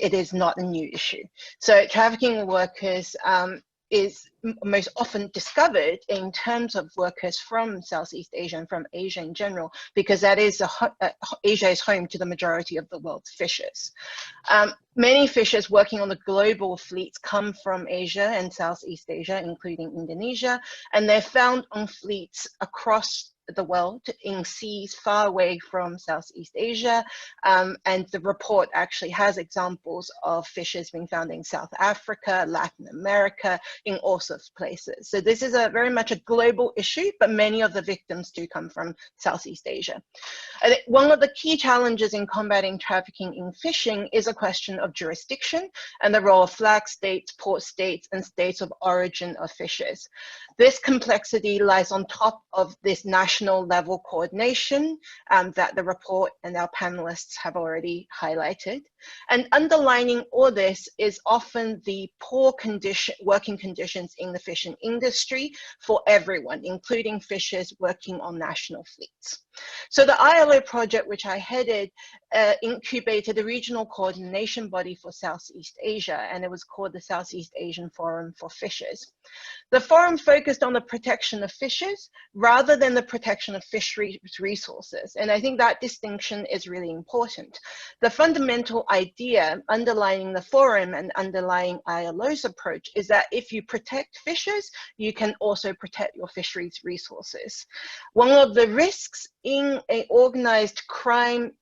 it is not a new issue. So trafficking of workers is most often discovered in terms of workers from Southeast Asia and from Asia in general, because that is Asia is home to the majority of the world's fishers. Many fishers working on the global fleets come from Asia and Southeast Asia, including Indonesia, and they're found on fleets across the world in seas far away from Southeast Asia, and the report actually has examples of fishers being found in South Africa, Latin America, in all sorts of places. So this is very much a global issue, but many of the victims do come from Southeast Asia. I think one of the key challenges in combating trafficking in fishing is a question of jurisdiction and the role of flag states, port states, and states of origin of fishers. This complexity lies on top of this national level coordination that the report and our panelists have already highlighted. And underlining all this is often the poor working conditions in the fishing industry for everyone, including fishers working on national fleets. So the ILO project, which I headed, incubated a regional coordination body for Southeast Asia, and it was called the Southeast Asian Forum for Fishes. The forum focused on the protection of fishes rather than the protection of fisheries resources, and I think that distinction is really important. The fundamental idea underlying the forum and underlying ILO's approach is that if you protect fishes, you can also protect your fisheries resources. One of the risks in an organized crime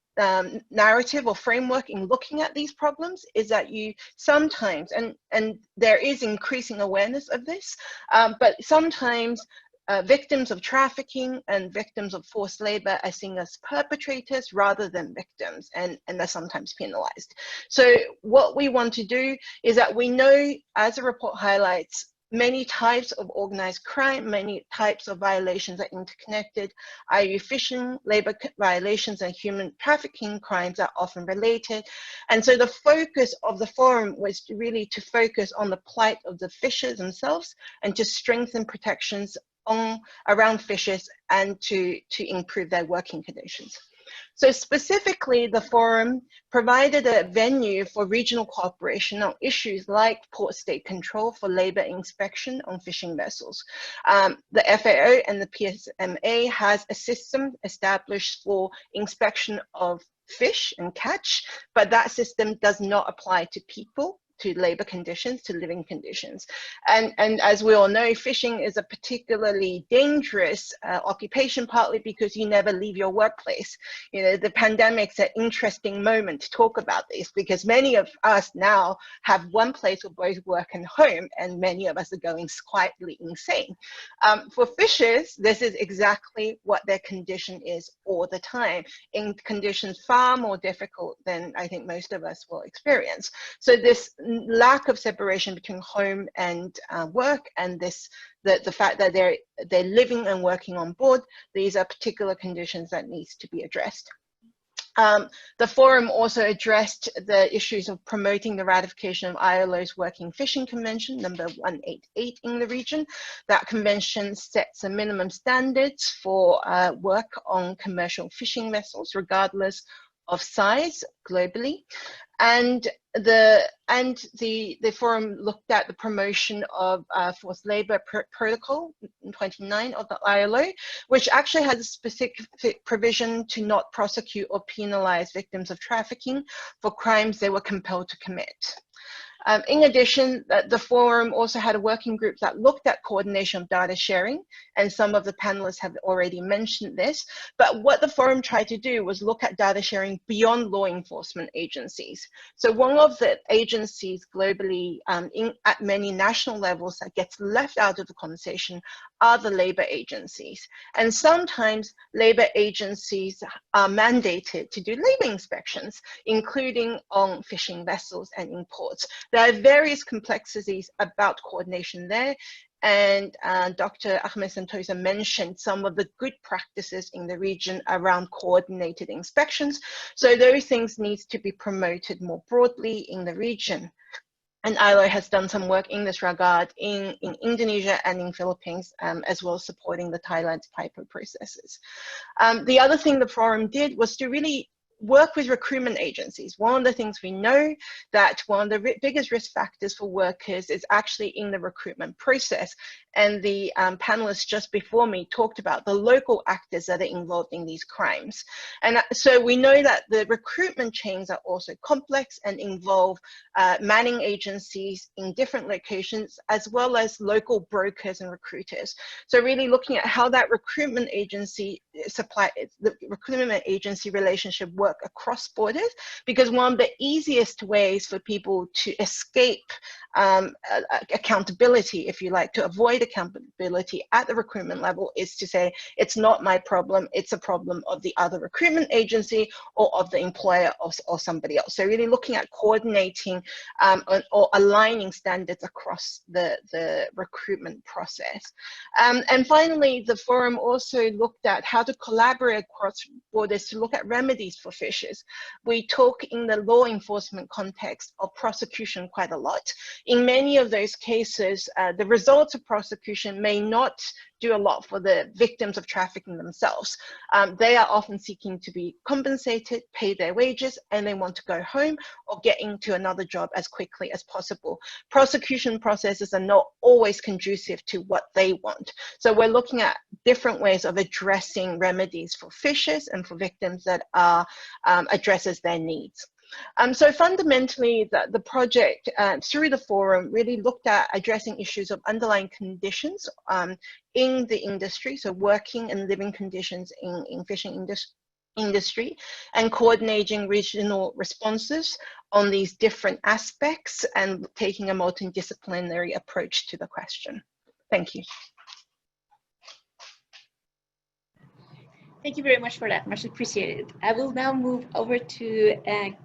narrative or framework in looking at these problems is that you sometimes, and there is increasing awareness of this, but sometimes victims of trafficking and victims of forced labor are seen as perpetrators rather than victims, and they're sometimes penalized. So what we want to do is that we know, as the report highlights, many types of organized crime, many types of violations are interconnected, i.e. fishing, labor violations, and human trafficking crimes are often related. And so the focus of the forum was really to focus on the plight of the fishers themselves and to strengthen protections around fishes and to improve their working conditions. So specifically, the forum provided a venue for regional cooperation on issues like port state control for labor inspection on fishing vessels. The FAO and the PSMA has a system established for inspection of fish and catch, but that system does not apply to people, to labor conditions, to living conditions. And as we all know, fishing is a particularly dangerous occupation, partly because you never leave your workplace. You know, the pandemic's an interesting moment to talk about this, because many of us now have one place where both work and home, and many of us are going quietly insane. For fishers, this is exactly what their condition is all the time, in conditions far more difficult than I think most of us will experience. So this lack of separation between home and work, and the fact that they're living and working on board, these are particular conditions that needs to be addressed. The forum also addressed the issues of promoting the ratification of ILO's Working Fishing Convention number 188 in the region. That convention sets a minimum standards for work on commercial fishing vessels, regardless of size globally. And the forum looked at the promotion of forced labor protocol 29 of the ILO, which actually has a specific provision to not prosecute or penalize victims of trafficking for crimes they were compelled to commit. In addition, the forum also had a working group that looked at coordination of data sharing, and some of the panelists have already mentioned this, but what the forum tried to do was look at data sharing beyond law enforcement agencies. So one of the agencies globally at many national levels that gets left out of the conversation are the labor agencies. And sometimes labor agencies are mandated to do labor inspections, including on fishing vessels and in ports. There are various complexities about coordination there, and Dr. Ahmed Sentosa mentioned some of the good practices in the region around coordinated inspections. So those things need to be promoted more broadly in the region. And ILO has done some work in this regard in Indonesia and in Philippines, as well as supporting the Thailand's PIPO processes. The other thing the forum did was to really work with recruitment agencies. One of the things we know that one of the biggest risk factors for workers is actually in the recruitment process. And the panelists just before me talked about the local actors that are involved in these crimes. And so we know that the recruitment chains are also complex and involve manning agencies in different locations, as well as local brokers and recruiters. So really looking at how that recruitment agency relationship work across borders, because one of the easiest ways for people to escape accountability, if you like, to avoid accountability at the recruitment level, is to say, it's not my problem, it's a problem of the other recruitment agency or of the employer or somebody else. So really looking at coordinating or aligning standards across the recruitment process. And finally, the forum also looked at how to collaborate across borders to look at remedies for fishers. We talk in the law enforcement context of prosecution quite a lot. In many of those cases, the results of prosecution may not do a lot for the victims of trafficking themselves. They are often seeking to be compensated, pay their wages, and they want to go home or get into another job as quickly as possible. Prosecution processes are not always conducive to what they want. So we're looking at different ways of addressing remedies for fishers and for victims that are addresses their needs. So fundamentally, the project through the forum really looked at addressing issues of underlying conditions in the industry, so working and living conditions in fishing industry, and coordinating regional responses on these different aspects and taking a multidisciplinary approach to the question. Thank you. Thank you very much for that, much appreciated. I will now move over to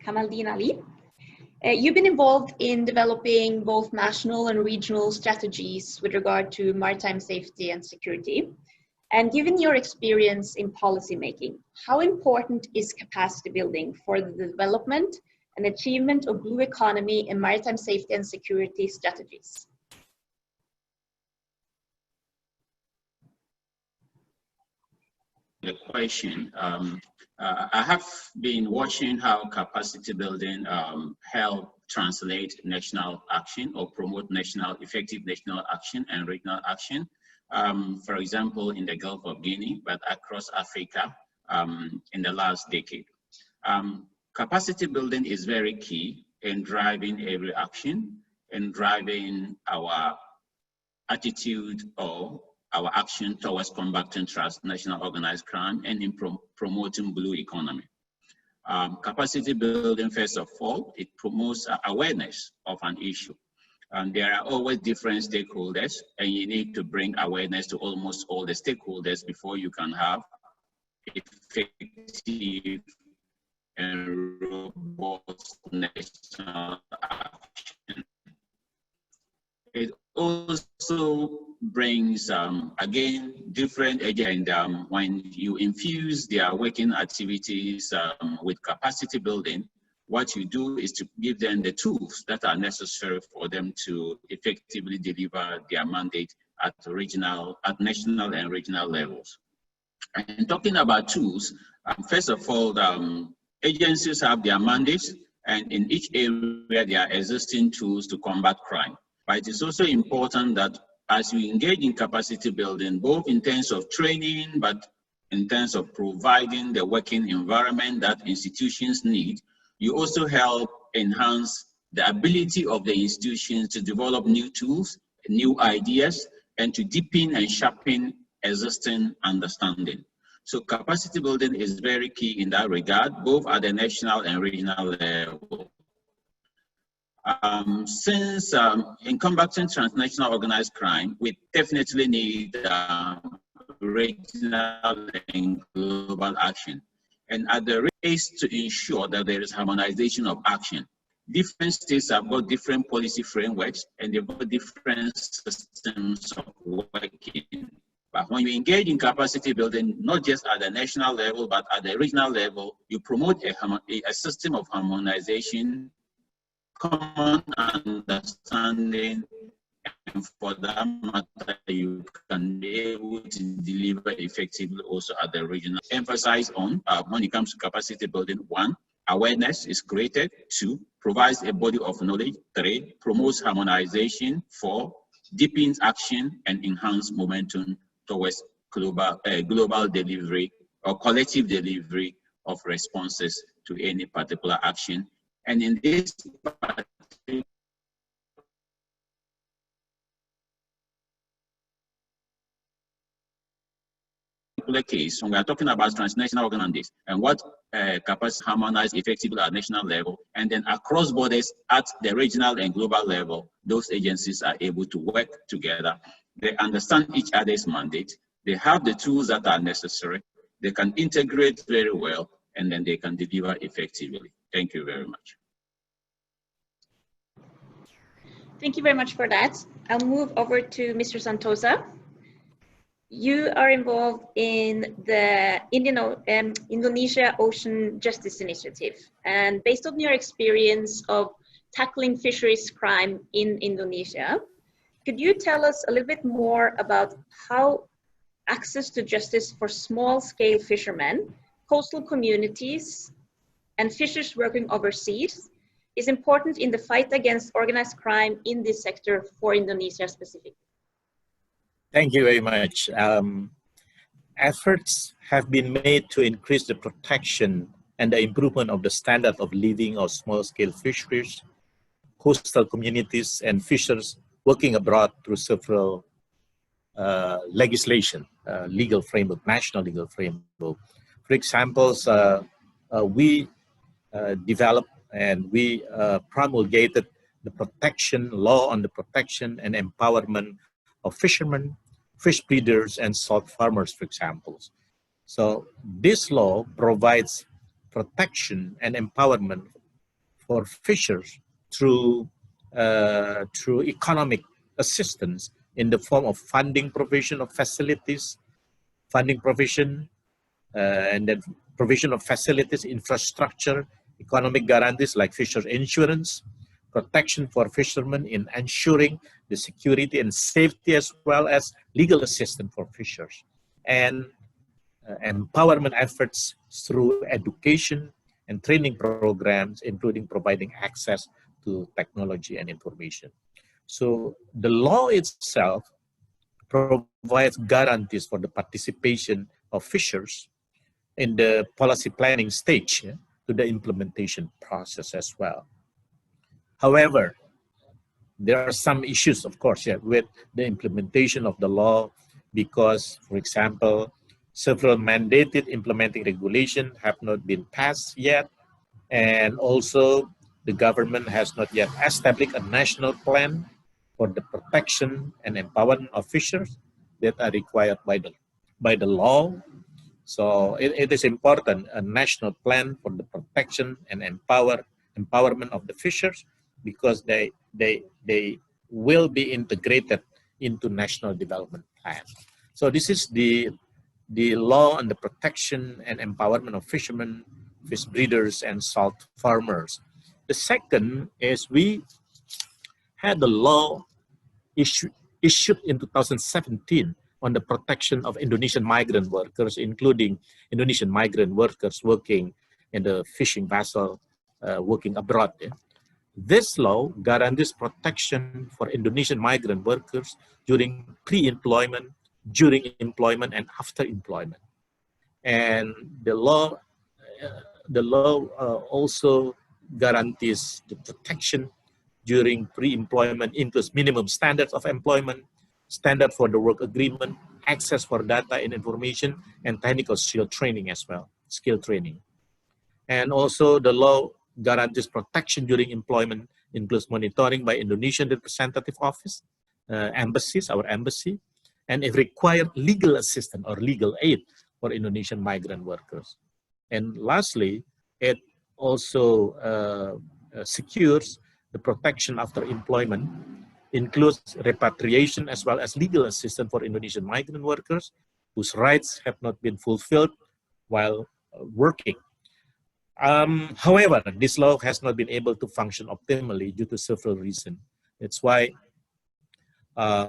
Kamaldeen Ali. You've been involved in developing both national and regional strategies with regard to maritime safety and security. And given your experience in policymaking, how important is capacity building for the development and achievement of blue economy and maritime safety and security strategies? The question, I have been watching how capacity building help translate national action or promote effective national action and regional action. For example, in the Gulf of Guinea, but across Africa in the last decade. Capacity building is very key in driving every action and driving our attitude or our action towards combating transnational organized crime and in promoting blue economy. Capacity building, first of all, it promotes awareness of an issue. There are always different stakeholders, and you need to bring awareness to almost all the stakeholders before you can have effective and robust national action. It also brings, again, different agenda. When you infuse their working activities with capacity building, what you do is to give them the tools that are necessary for them to effectively deliver their mandate at national and regional levels. And talking about tools, first of all, agencies have their mandates, and in each area there are existing tools to combat crime. But it is also important that as you engage in capacity building, both in terms of training, but in terms of providing the working environment that institutions need, you also help enhance the ability of the institutions to develop new tools, new ideas, and to deepen and sharpen existing understanding. So capacity building is very key in that regard, both at the national and regional level. Since in combating transnational organized crime, we definitely need regional and global action. And at the race to ensure that there is harmonization of action. Different states have got different policy frameworks and they've got different systems of working. But when you engage in capacity building, not just at the national level, but at the regional level, you promote a system of harmonization, common understanding, and for that matter, you can be able to deliver effectively also at the regional. Emphasize on, when it comes to capacity building, 1, awareness is created. 2, provides a body of knowledge. 3, promotes harmonization. 4, deepens action and enhance momentum towards global delivery or collective delivery of responses to any particular action. And in this particular case, when we are talking about transnational organizations and what capacity harmonize effectively at national level, and then across borders at the regional and global level, those agencies are able to work together. They understand each other's mandate. They have the tools that are necessary. They can integrate very well, and then they can deliver effectively. Thank you very much. Thank you very much for that. I'll move over to Mr. Santosa. You are involved in the Indonesia Ocean Justice Initiative. And based on your experience of tackling fisheries crime in Indonesia, could you tell us a little bit more about how access to justice for small-scale fishermen, coastal communities, and fishers working overseas is important in the fight against organized crime in this sector for Indonesia specifically. Thank you very much. Efforts have been made to increase the protection and the improvement of the standard of living of small-scale fisheries, coastal communities, and fishers working abroad through several legislation, legal framework, national legal framework. For example, we developed and we promulgated the law on the protection and empowerment of fishermen, fish breeders, and salt farmers, for example. So this law provides protection and empowerment for fishers through economic assistance in the form of funding provision of facilities, funding provision, and then provision of facilities, infrastructure, economic guarantees like fisher insurance, protection for fishermen in ensuring the security and safety, as well as legal assistance for fishers, and empowerment efforts through education and training programs, including providing access to technology and information. So the law itself provides guarantees for the participation of fishers in the policy planning stage to the implementation process as well. However, there are some issues, of course, with the implementation of the law because, for example, several mandated implementing regulations have not been passed yet, and also the government has not yet established a national plan for the protection and empowerment of fishers that are required by the law. So it is important, a national plan for the protection and empowerment of the fishers, because they will be integrated into national development plan. So this is the law on the protection and empowerment of fishermen, fish breeders, and salt farmers. The second is we had the law issued in 2017 on the protection of Indonesian migrant workers, including Indonesian migrant workers working in the fishing vessel, working abroad. This law guarantees protection for Indonesian migrant workers during pre-employment, during employment, and after employment. And the law also guarantees the protection during pre-employment, includes minimum standards of employment, standard for the work agreement, access for data and information, and technical skill training as well, skill training. And also the law guarantees protection during employment, includes monitoring by Indonesian representative office, embassies, our embassy, and if required, legal assistance or legal aid for Indonesian migrant workers. And lastly, it also secures the protection after employment, includes repatriation as well as legal assistance for Indonesian migrant workers whose rights have not been fulfilled while working. However, this law has not been able to function optimally due to several reasons. That's why a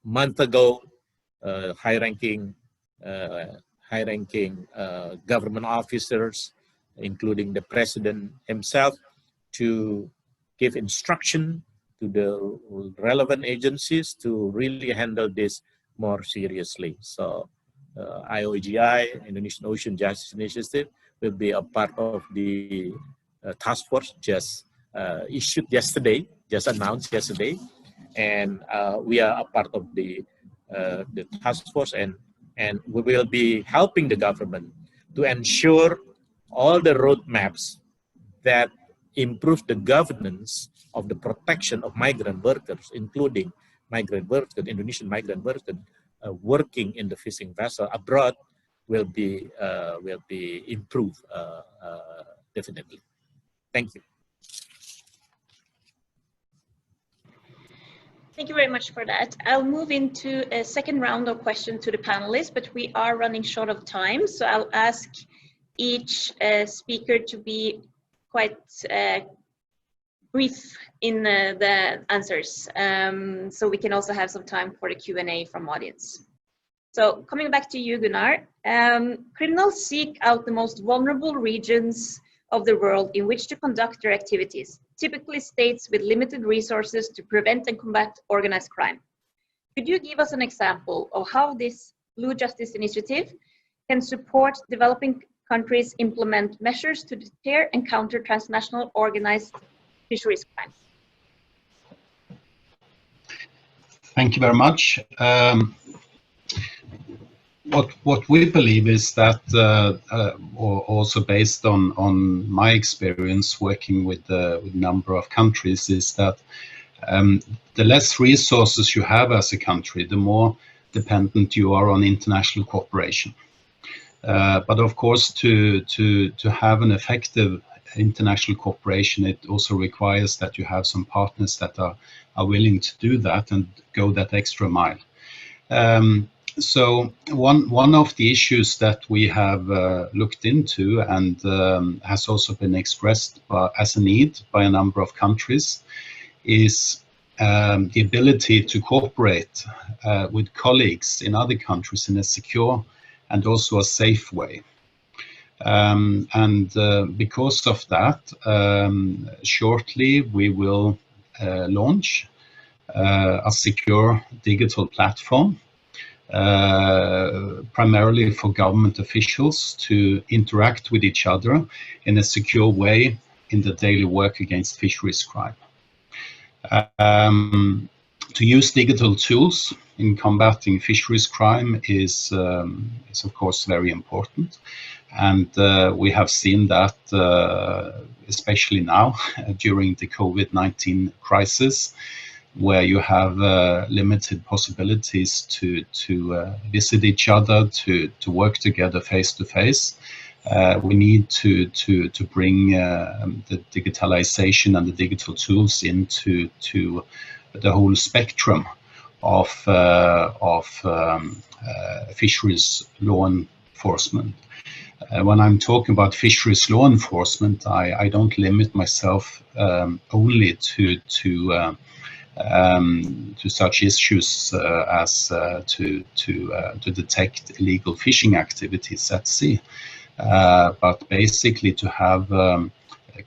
month ago, high-ranking government officers, including the president himself, to give instruction to the relevant agencies to really handle this more seriously. So IOGI, Indonesian Ocean Justice Initiative, will be a part of the task force just issued yesterday, just announced yesterday. And we are a part of the task force, and we will be helping the government to ensure all the roadmaps that improve the governance of the protection of migrant workers, including migrant workers, Indonesian migrant workers working in the fishing vessel abroad, will be improved definitely. Thank you. Thank you very much for that. I'll move into a second round of questions to the panelists, but we are running short of time, so I'll ask each speaker to be quite brief in the answers, so we can also have some time for the Q&A from audience. So coming back to you, Gunnar, criminals seek out the most vulnerable regions of the world in which to conduct their activities, typically states with limited resources to prevent and combat organized crime. Could you give us an example of how this Blue Justice Initiative can support developing countries implement measures to deter and counter transnational organized fisheries crimes? Thank you very much. What we believe is that, also based on my experience working with a number of countries, is that the less resources you have as a country, the more dependent you are on international cooperation. But of course, to have an effective international cooperation, it also requires that you have some partners that are willing to do that and go that extra mile. So one of the issues that we have looked into and has also been expressed as a need by a number of countries is the ability to cooperate with colleagues in other countries in a secure and also a safe way. Because of that, shortly we will launch a secure digital platform, primarily for government officials to interact with each other in a secure way in the daily work against fisheries crime. To use digital tools in combating fisheries crime is of course very important, and we have seen that especially now during the COVID-19 crisis, where you have limited possibilities to visit each other, to work together face to face. We need to bring the digitalization and the digital tools into the whole spectrum of fisheries law enforcement. When I'm talking about fisheries law enforcement, I don't limit myself only to such issues as to detect illegal fishing activities at sea, but basically to have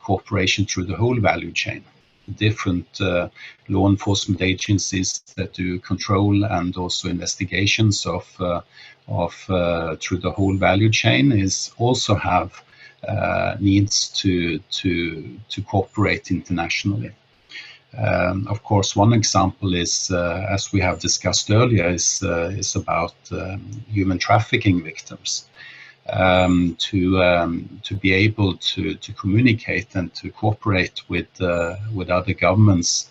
cooperation through the whole value chain. Different law enforcement agencies that do control and also investigations of through the whole value chain is also have needs to cooperate internationally. Of course, one example is, as we have discussed earlier, is about human trafficking victims. To be able to communicate and to cooperate with other governments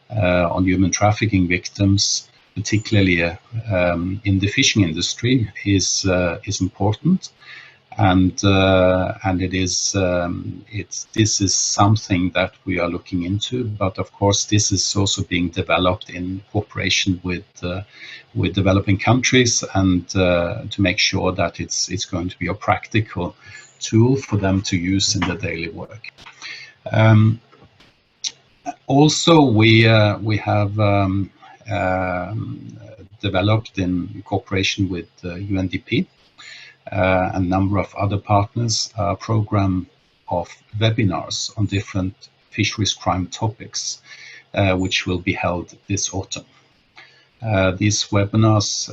on human trafficking victims, particularly in the fishing industry, is important. And this is something that we are looking into, but of course this is also being developed in cooperation with developing countries, and to make sure that it's going to be a practical tool for them to use in their daily work. Also, we have developed in cooperation with UNDP. A number of other partners, a program of webinars on different fisheries crime topics, which will be held this autumn. These webinars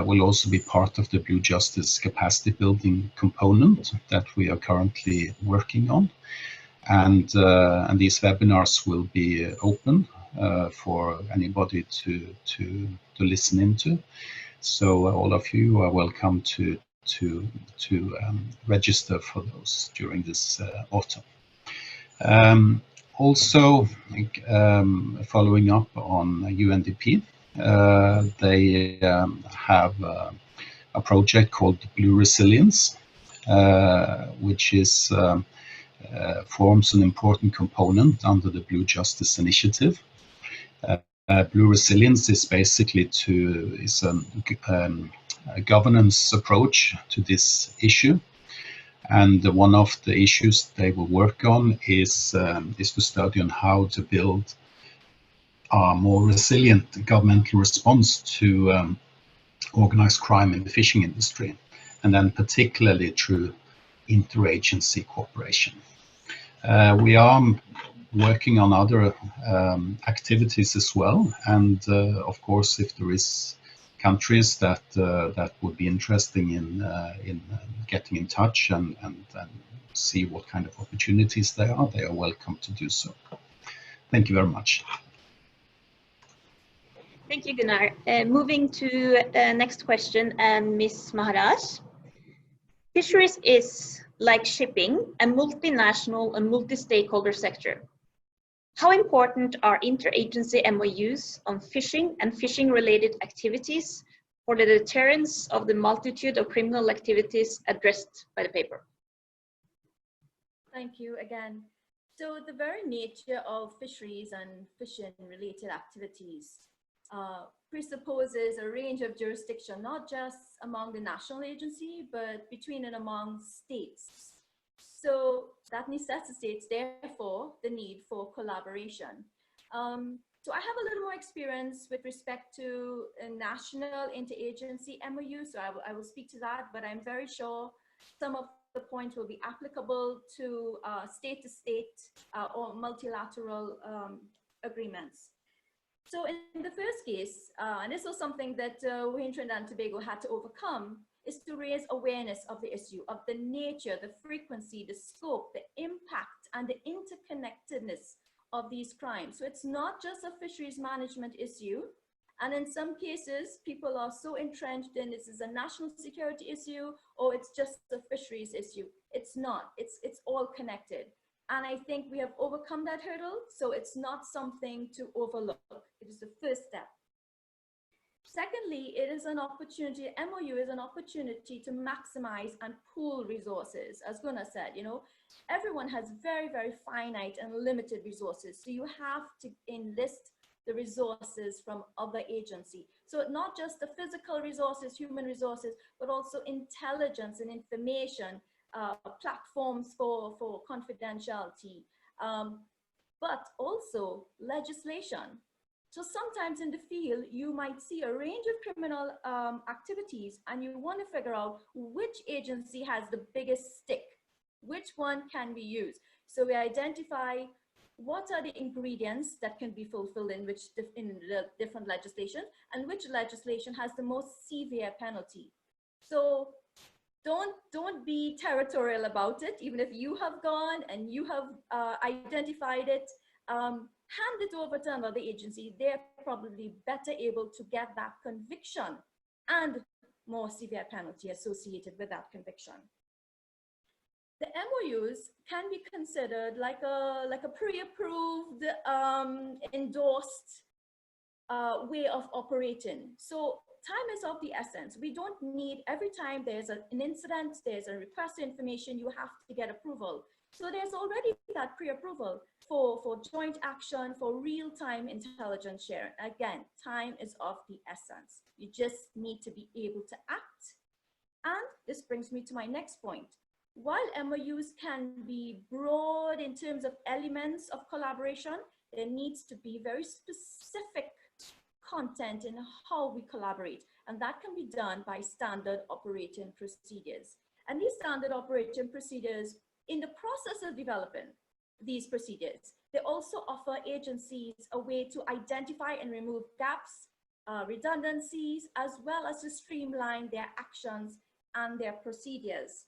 will also be part of the Blue Justice capacity building component that we are currently working on. And these webinars will be open for anybody to listen into. So all of you are welcome to register for those during this autumn. Also, following up on UNDP, they have a project called Blue Resilience, which is forms an important component under the Blue Justice Initiative. Blue Resilience is basically a governance approach to this issue, And one of the issues they will work on is to study on how to build a more resilient governmental response to organized crime in the fishing industry, and then particularly through interagency cooperation. We are working on other activities as well, and of course, if there is countries that would be interesting in getting in touch and see what kind of opportunities they are welcome to do so. Thank you very much. Thank you, Gunnar. Moving to the next question, Ms. Maharaj. Fisheries is, like shipping, a multinational and multi-stakeholder sector. How important are interagency MOUs on fishing and fishing-related activities for the deterrence of the multitude of criminal activities addressed by the paper? Thank you again. So the very nature of fisheries and fishing-related activities presupposes a range of jurisdiction, not just among the national agency, but between and among states. So that necessitates, therefore, the need for collaboration. So I have a little more experience with respect to a national interagency MOU, so I will speak to that, but I'm very sure some of the points will be applicable to state-to-state or multilateral agreements. So in the first case, and this was something that we in Trinidad and Tobago had to overcome, is to raise awareness of the issue, of the nature, the frequency, the scope, the impact, and the interconnectedness of these crimes. So it's not just a fisheries management issue. And in some cases, people are so entrenched in this is a national security issue, or it's just a fisheries issue. It's not, it's all connected. And I think we have overcome that hurdle, so it's not something to overlook. It is the first step. Secondly, it is an opportunity, MOU is an opportunity to maximize and pool resources. As Gunnar said, you know, everyone has very, very finite and limited resources. So you have to enlist the resources from other agencies. So not just the physical resources, human resources, but also intelligence and information, platforms for confidentiality, but also legislation. So sometimes in the field, you might see a range of criminal activities, and you want to figure out which agency has the biggest stick, which one can be used. So we identify what are the ingredients that can be fulfilled in which in the different legislation, and which legislation has the most severe penalty. So don't be territorial about it, even if you have gone and you have identified it. Hand it over to another agency. They're probably better able to get that conviction and more severe penalty associated with that conviction. The MOUs can be considered like a pre-approved, endorsed way of operating. So time is of the essence. We don't need, every time there's an incident, there's a request for information, you have to get approval. So there's already that pre-approval for joint action, for real-time intelligence sharing. Again, time is of the essence. You just need to be able to act. And this brings me to my next point. While MOUs can be broad in terms of elements of collaboration, there needs to be very specific content in how we collaborate. And that can be done by standard operating procedures. And these standard operating procedures, in the process of developing these procedures, they also offer agencies a way to identify and remove gaps, redundancies, as well as to streamline their actions and their procedures.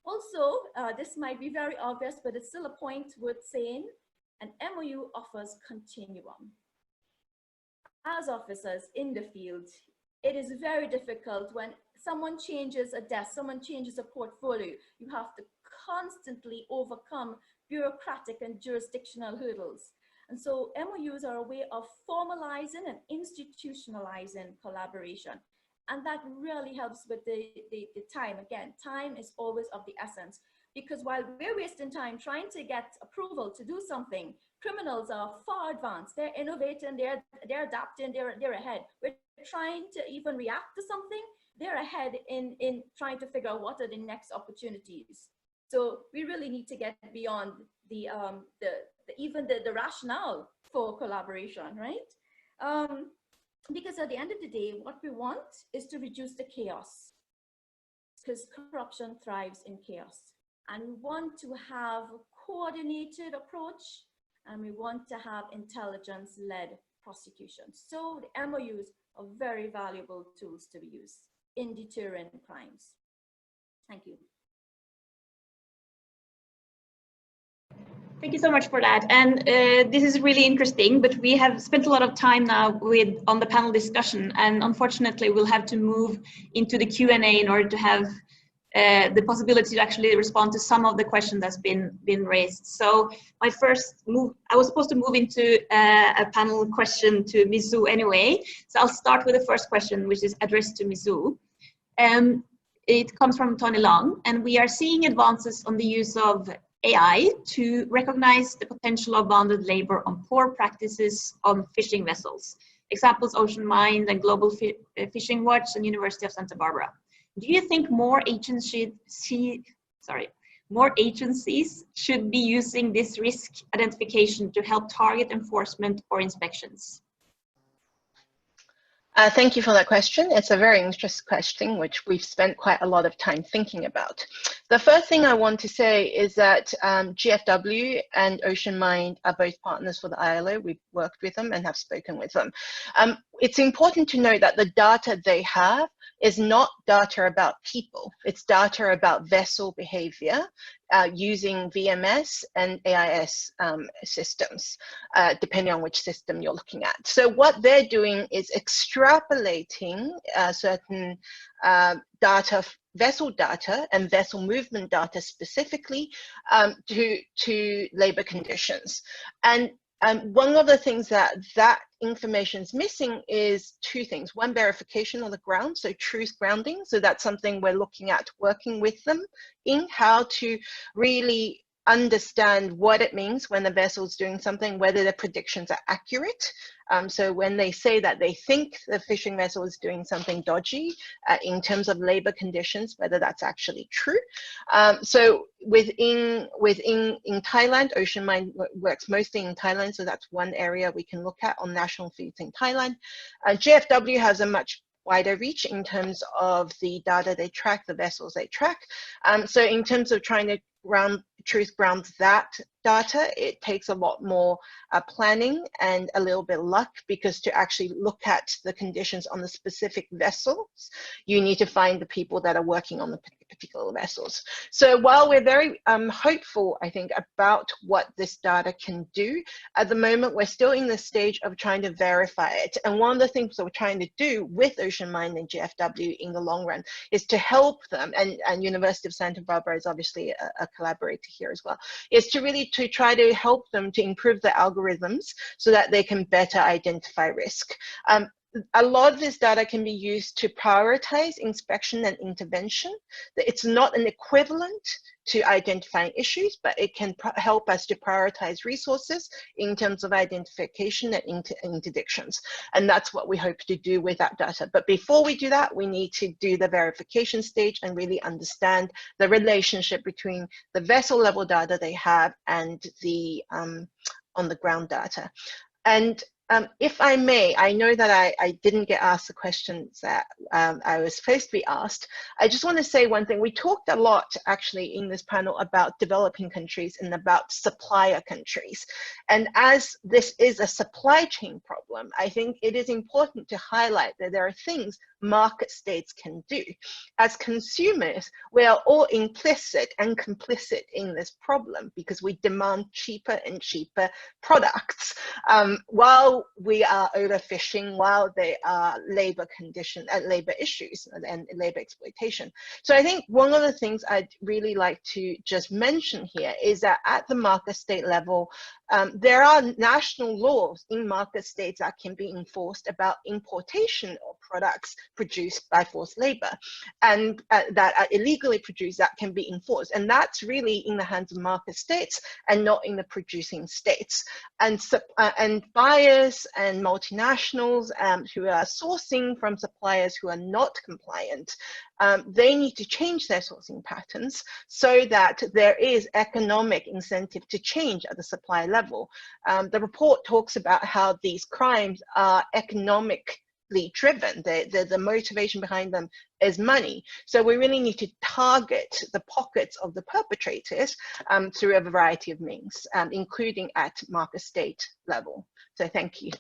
Also, this might be very obvious, but it's still a point worth saying, an MOU offers continuum. As officers in the field, it is very difficult when someone changes a desk, someone changes a portfolio. You have to constantly overcome bureaucratic and jurisdictional hurdles. And so MOUs are a way of formalizing and institutionalizing collaboration. And that really helps with the time. Again, time is always of the essence, because while we're wasting time trying to get approval to do something, criminals are far advanced. They're innovating, they're adapting, they're ahead. We're trying to even react to something. they're ahead in trying to figure out what are the next opportunities. So we really need to get beyond even the rationale for collaboration, right? Because at the end of the day, what we want is to reduce the chaos, because corruption thrives in chaos. And we want to have a coordinated approach, and we want to have intelligence-led prosecution. So the MOUs are very valuable tools to be used in deterring crimes. Thank you. Thank you so much for that. And this is really interesting, but we have spent a lot of time now on the panel discussion, and unfortunately we'll have to move into the Q&A in order to have the possibility to actually respond to some of the questions that's been raised. So my first move, I was supposed to move into a panel question to Ms. Zhu anyway. So I'll start with the first question, which is addressed to Ms. Zhu. It comes from Tony Long, and we are seeing advances on the use of AI to recognize the potential of bonded labor on poor practices on fishing vessels. Examples: Ocean Mind and Global Fishing Watch and University of Santa Barbara. Do you think more agencies should be using this risk identification to help target enforcement or inspections? Thank you for that question. It's a very interesting question, which we've spent quite a lot of time thinking about. The first thing I want to say is that GFW and Ocean Mind are both partners for the ILO. We've worked with them and have spoken with them. It's important to note that the data they have is not data about people. It's data about vessel behavior using VMS and AIS systems, depending on which system you're looking at. So what they're doing is extrapolating certain data, vessel data and vessel movement data specifically to labor conditions. And one of the things that information is missing is two things. One, verification on the ground, so truth grounding. So that's something we're looking at working with them in how to really understand what it means when the vessel is doing something, whether the predictions are accurate. So when they say that they think the fishing vessel is doing something dodgy in terms of labor conditions, whether that's actually true. So in Thailand, Ocean Mind works mostly in Thailand, so that's one area we can look at on national fleets in Thailand. GFW has a much wider reach in terms of the data they track, the vessels they track. So in terms of trying to truth ground that data, it takes a lot more planning and a little bit of luck, because to actually look at the conditions on the specific vessels, you need to find the people that are working on the particular vessels. So while we're very hopeful, I think, about what this data can do, at the moment we're still in the stage of trying to verify it. And one of the things that we're trying to do with Ocean Mind and GFW in the long run is to help them, and University of Santa Barbara is obviously a collaborator here as well, is to really try to help them to improve the algorithms so that they can better identify risk. A lot of this data can be used to prioritize inspection and intervention. It's not an equivalent to identifying issues, but it can help us to prioritize resources in terms of identification and interdictions. And that's what we hope to do with that data. But before we do that, we need to do the verification stage and really understand the relationship between the vessel level data they have and the on the ground data. And if I may, I know that I didn't get asked the questions that I was supposed to be asked. I just want to say one thing. We talked a lot actually in this panel about developing countries and about supplier countries. And as this is a supply chain problem, I think it is important to highlight that there are things market states can do. As consumers, we are all implicit and complicit in this problem because we demand cheaper and cheaper products while we are overfishing, while there are labor conditions, labor issues and labor exploitation. So I think one of the things I'd really like to just mention here is that at the market state level, there are national laws in market states that can be enforced about importation of products produced by forced labor, and that are illegally produced, that can be enforced. And that's really in the hands of market states and not in the producing states. And buyers and multinationals who are sourcing from suppliers who are not compliant, they need to change their sourcing patterns so that there is economic incentive to change at the supply level. The report talks about how these crimes are economically driven. The motivation behind them is money. So we really need to target the pockets of the perpetrators through a variety of means, including at market state level. So thank you.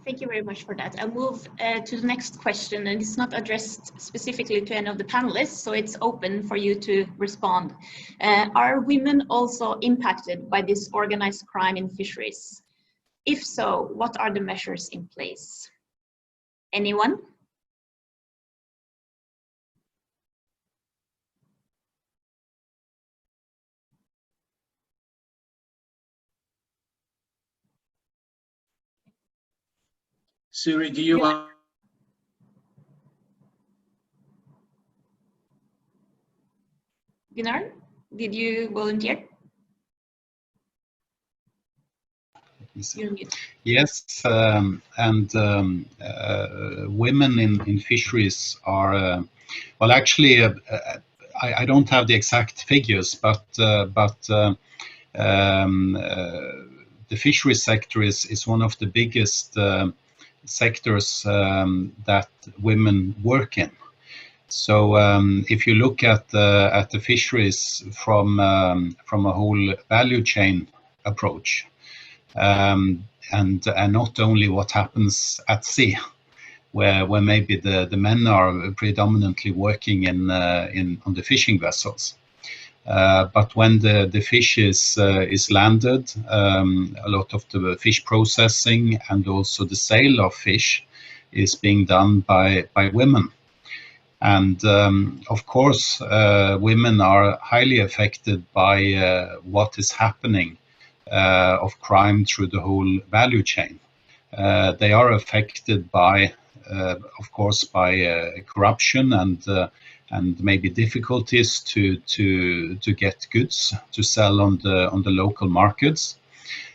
Thank you very much for that. I'll move to the next question, and it's not addressed specifically to any of the panelists, so it's open for you to respond. Are women also impacted by this organized crime in fisheries? If so, what are the measures in place? Anyone? Siri, do you want? Gunnar, did you volunteer? Yes, women in fisheries are, well, actually, I don't have the exact figures, but the fisheries sector is one of the biggest sectors that women work in. So if you look at the fisheries from a whole value chain approach, and not only what happens at sea, where maybe the men are predominantly working on the fishing vessels, but when the fish is landed, a lot of the fish processing and also the sale of fish is being done by women. And of course, women are highly affected by what is happening of crime through the whole value chain. They are affected by, of course, by corruption and maybe difficulties to get goods to sell on the local markets,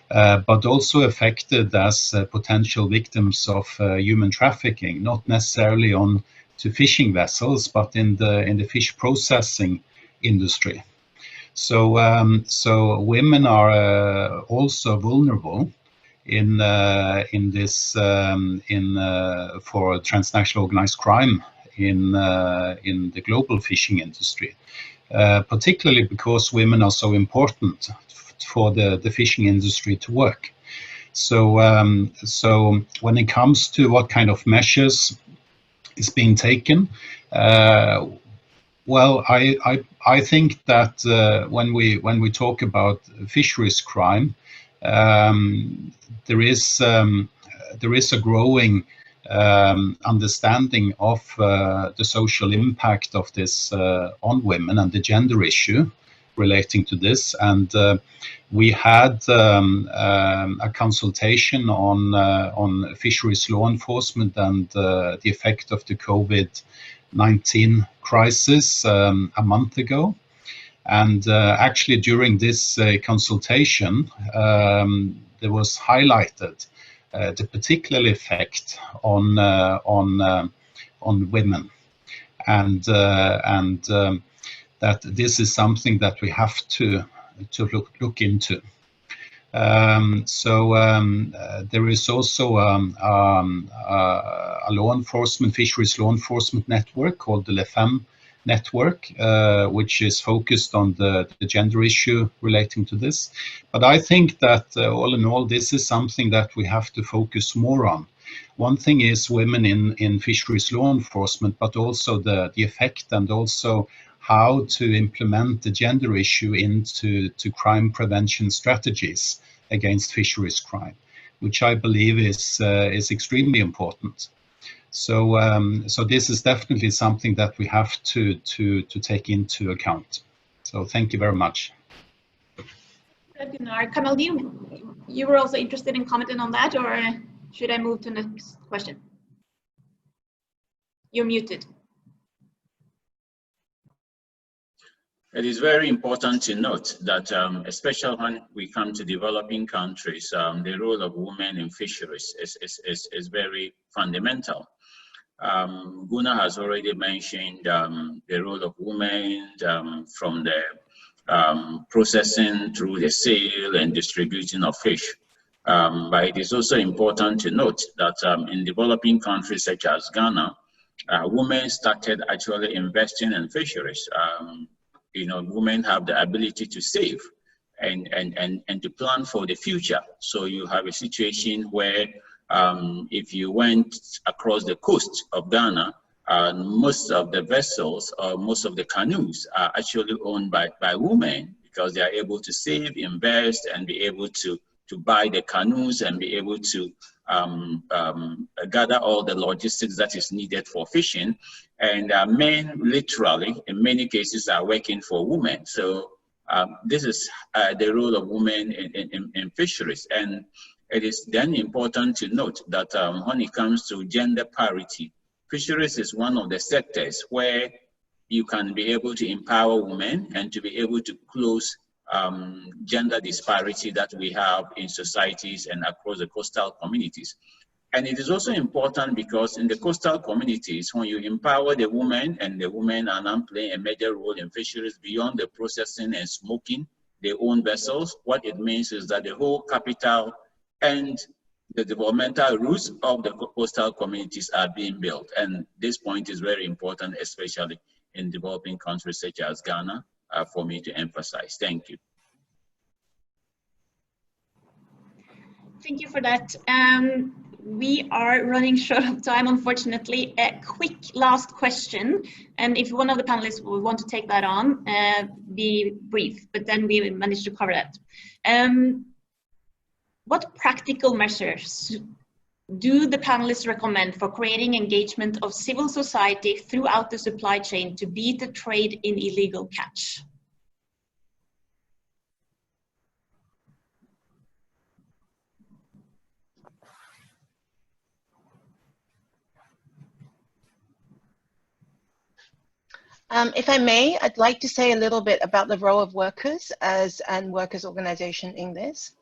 but also affected as potential victims of human trafficking, not necessarily to fishing vessels, but in the fish processing industry. So women are also vulnerable in this for transnational organized crime in the global fishing industry, particularly because women are so important for the fishing industry to work. So when it comes to what kind of measures is being taken, well, I think that when we talk about fisheries crime, there is a growing understanding of the social impact of this on women and the gender issue relating to this. And we had a consultation on fisheries law enforcement and the effect of the COVID-19 crisis a month ago. And actually during this consultation, there was highlighted the particular effect on women, and that this is something that we have to look into. There is also a law enforcement, fisheries law enforcement network called the LEFEM network, which is focused on the gender issue relating to this. But I think that all in all, this is something that we have to focus more on. One thing is women in fisheries law enforcement, but also the effect and also how to implement the gender issue into crime prevention strategies against fisheries crime, which I believe is extremely important. So this is definitely something that we have to take into account. So thank you very much. Gunnar, Kamal, you were also interested in commenting on that, or Should I move to the next question? You're muted. It is very important to note that, especially when we come to developing countries, the role of women in fisheries is very fundamental. Guna has already mentioned the role of women from the processing through the sale and distributing of fish. But it is also important to note that in developing countries such as Ghana, women started actually investing in fisheries. You know, women have the ability to save and to plan for the future. So you have a situation where if you went across the coast of Ghana, most of the vessels or most of the canoes are actually owned by women, because they are able to save, invest, and be able to buy the canoes and be able to gather all the logistics that is needed for fishing. And men literally, in many cases, are working for women. So this is the role of women in fisheries. And it is then important to note that when it comes to gender parity, fisheries is one of the sectors where you can be able to empower women and to be able to close gender disparity that we have in societies and across the coastal communities. And it is also important because in the coastal communities, when you empower the women, and the women are now playing a major role in fisheries beyond the processing and smoking their own vessels, what it means is that the whole capital and the developmental roots of the coastal communities are being built. And this point is very important, especially in developing countries such as Ghana, for me to emphasize. Thank you. Thank you for that. We are running short of time, unfortunately. A quick last question, and if one of the panelists will want to take that on, be brief, but then we managed to cover that. What practical measures do the panelists recommend for creating engagement of civil society throughout the supply chain to beat the trade in illegal catch? If I may, I'd like to say a little bit about the role of workers and workers' organization in this.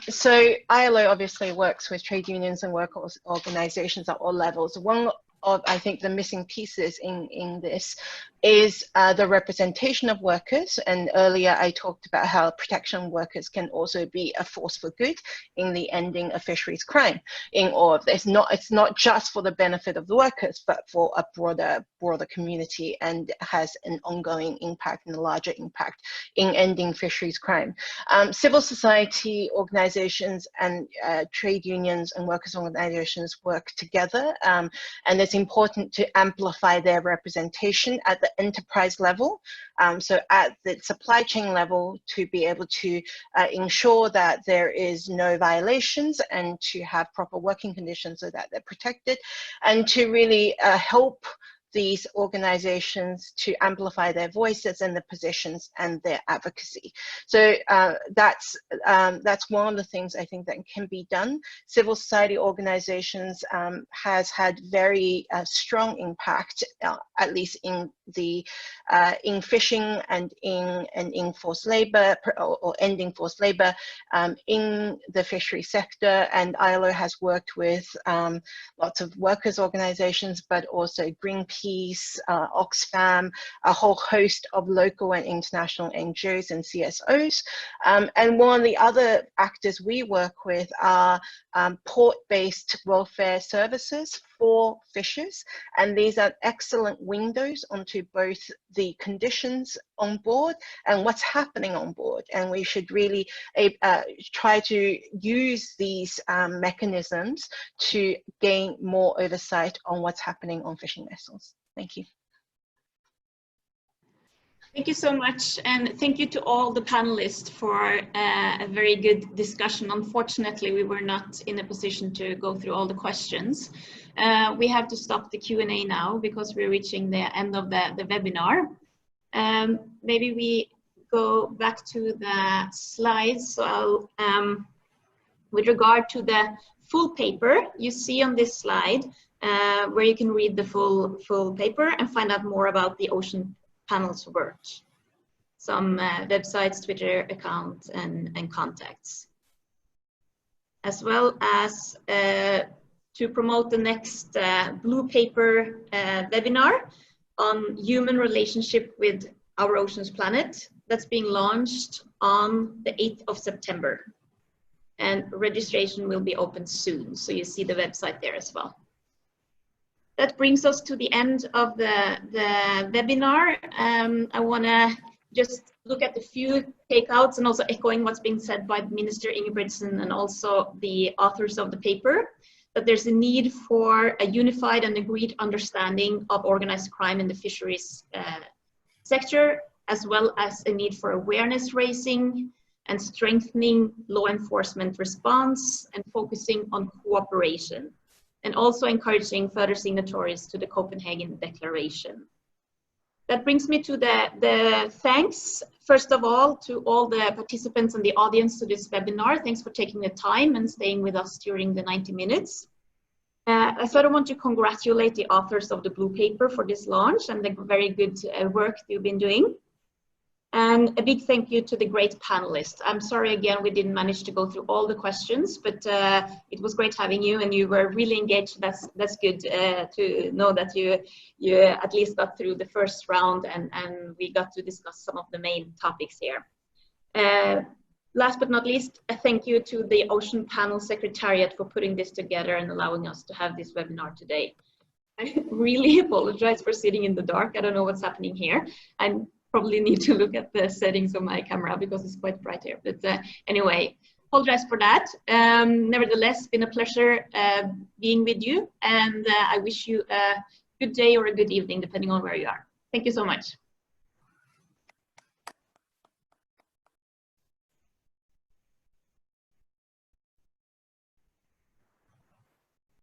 So ILO obviously works with trade unions and workers' organizations at all levels. One of, I think, the missing pieces in this is the representation of workers. And earlier I talked about how protection workers can also be a force for good in the ending of fisheries crime. In all of this, it's not just for the benefit of the workers, but for a broader community, and has an ongoing impact and a larger impact in ending fisheries crime. Civil society organizations and trade unions and workers' organizations work together, and it's important to amplify their representation at the enterprise level, so at the supply chain level, to be able to ensure that there is no violations and to have proper working conditions so that they're protected, and to really help these organizations to amplify their voices and their positions and their advocacy. So that's one of the things I think that can be done. Civil society organizations has had very strong impact, at least in the in fishing and in forced labor or ending forced labor in the fishery sector. And ILO has worked with lots of workers organizations, but also Greenpeace, Oxfam, a whole host of local and international NGOs and CSOs. And one of the other actors we work with are port-based welfare services for fishers. And these are excellent windows onto both the conditions on board and what's happening on board. And we should really try to use these mechanisms to gain more oversight on what's happening on fishing vessels. Thank you. Thank you so much, and thank you to all the panelists for a very good discussion. Unfortunately, we were not in a position to go through all the questions. We have to stop the Q&A now because we're reaching the end of the webinar. Maybe we go back to the slides. So with regard to the full paper you see on this slide, where you can read the full paper and find out more about the Ocean Panel's work. Some websites, Twitter accounts, and contacts. As well as to promote the next blue paper webinar on human relationship with our oceans planet, that's being launched on the 8th of September. And registration will be open soon, so you see the website there as well. That brings us to the end of the webinar. I want to just look at a few takeouts and also echoing what's being said by Minister Ingebrigtsen and also the authors of the paper, that there's a need for a unified and agreed understanding of organized crime in the fisheries sector, as well as a need for awareness raising and strengthening law enforcement response and focusing on cooperation, and also encouraging further signatories to the Copenhagen Declaration. That brings me to the thanks, first of all, to all the participants and the audience to this webinar. Thanks for taking the time and staying with us during the 90 minutes. I further want to congratulate the authors of the blue paper for this launch and the very good work you've been doing. And a big thank you to the great panelists. I'm sorry again, we didn't manage to go through all the questions, but it was great having you and you were really engaged. That's good to know that you at least got through the first round and we got to discuss some of the main topics here. Last but not least, a thank you to the Ocean Panel Secretariat for putting this together and allowing us to have this webinar today. I really apologize for sitting in the dark. I don't know what's happening here. I probably need to look at the settings of my camera because it's quite bright here. But anyway, apologize for that. Nevertheless, it's been a pleasure being with you, and I wish you a good day or a good evening, depending on where you are. Thank you so much.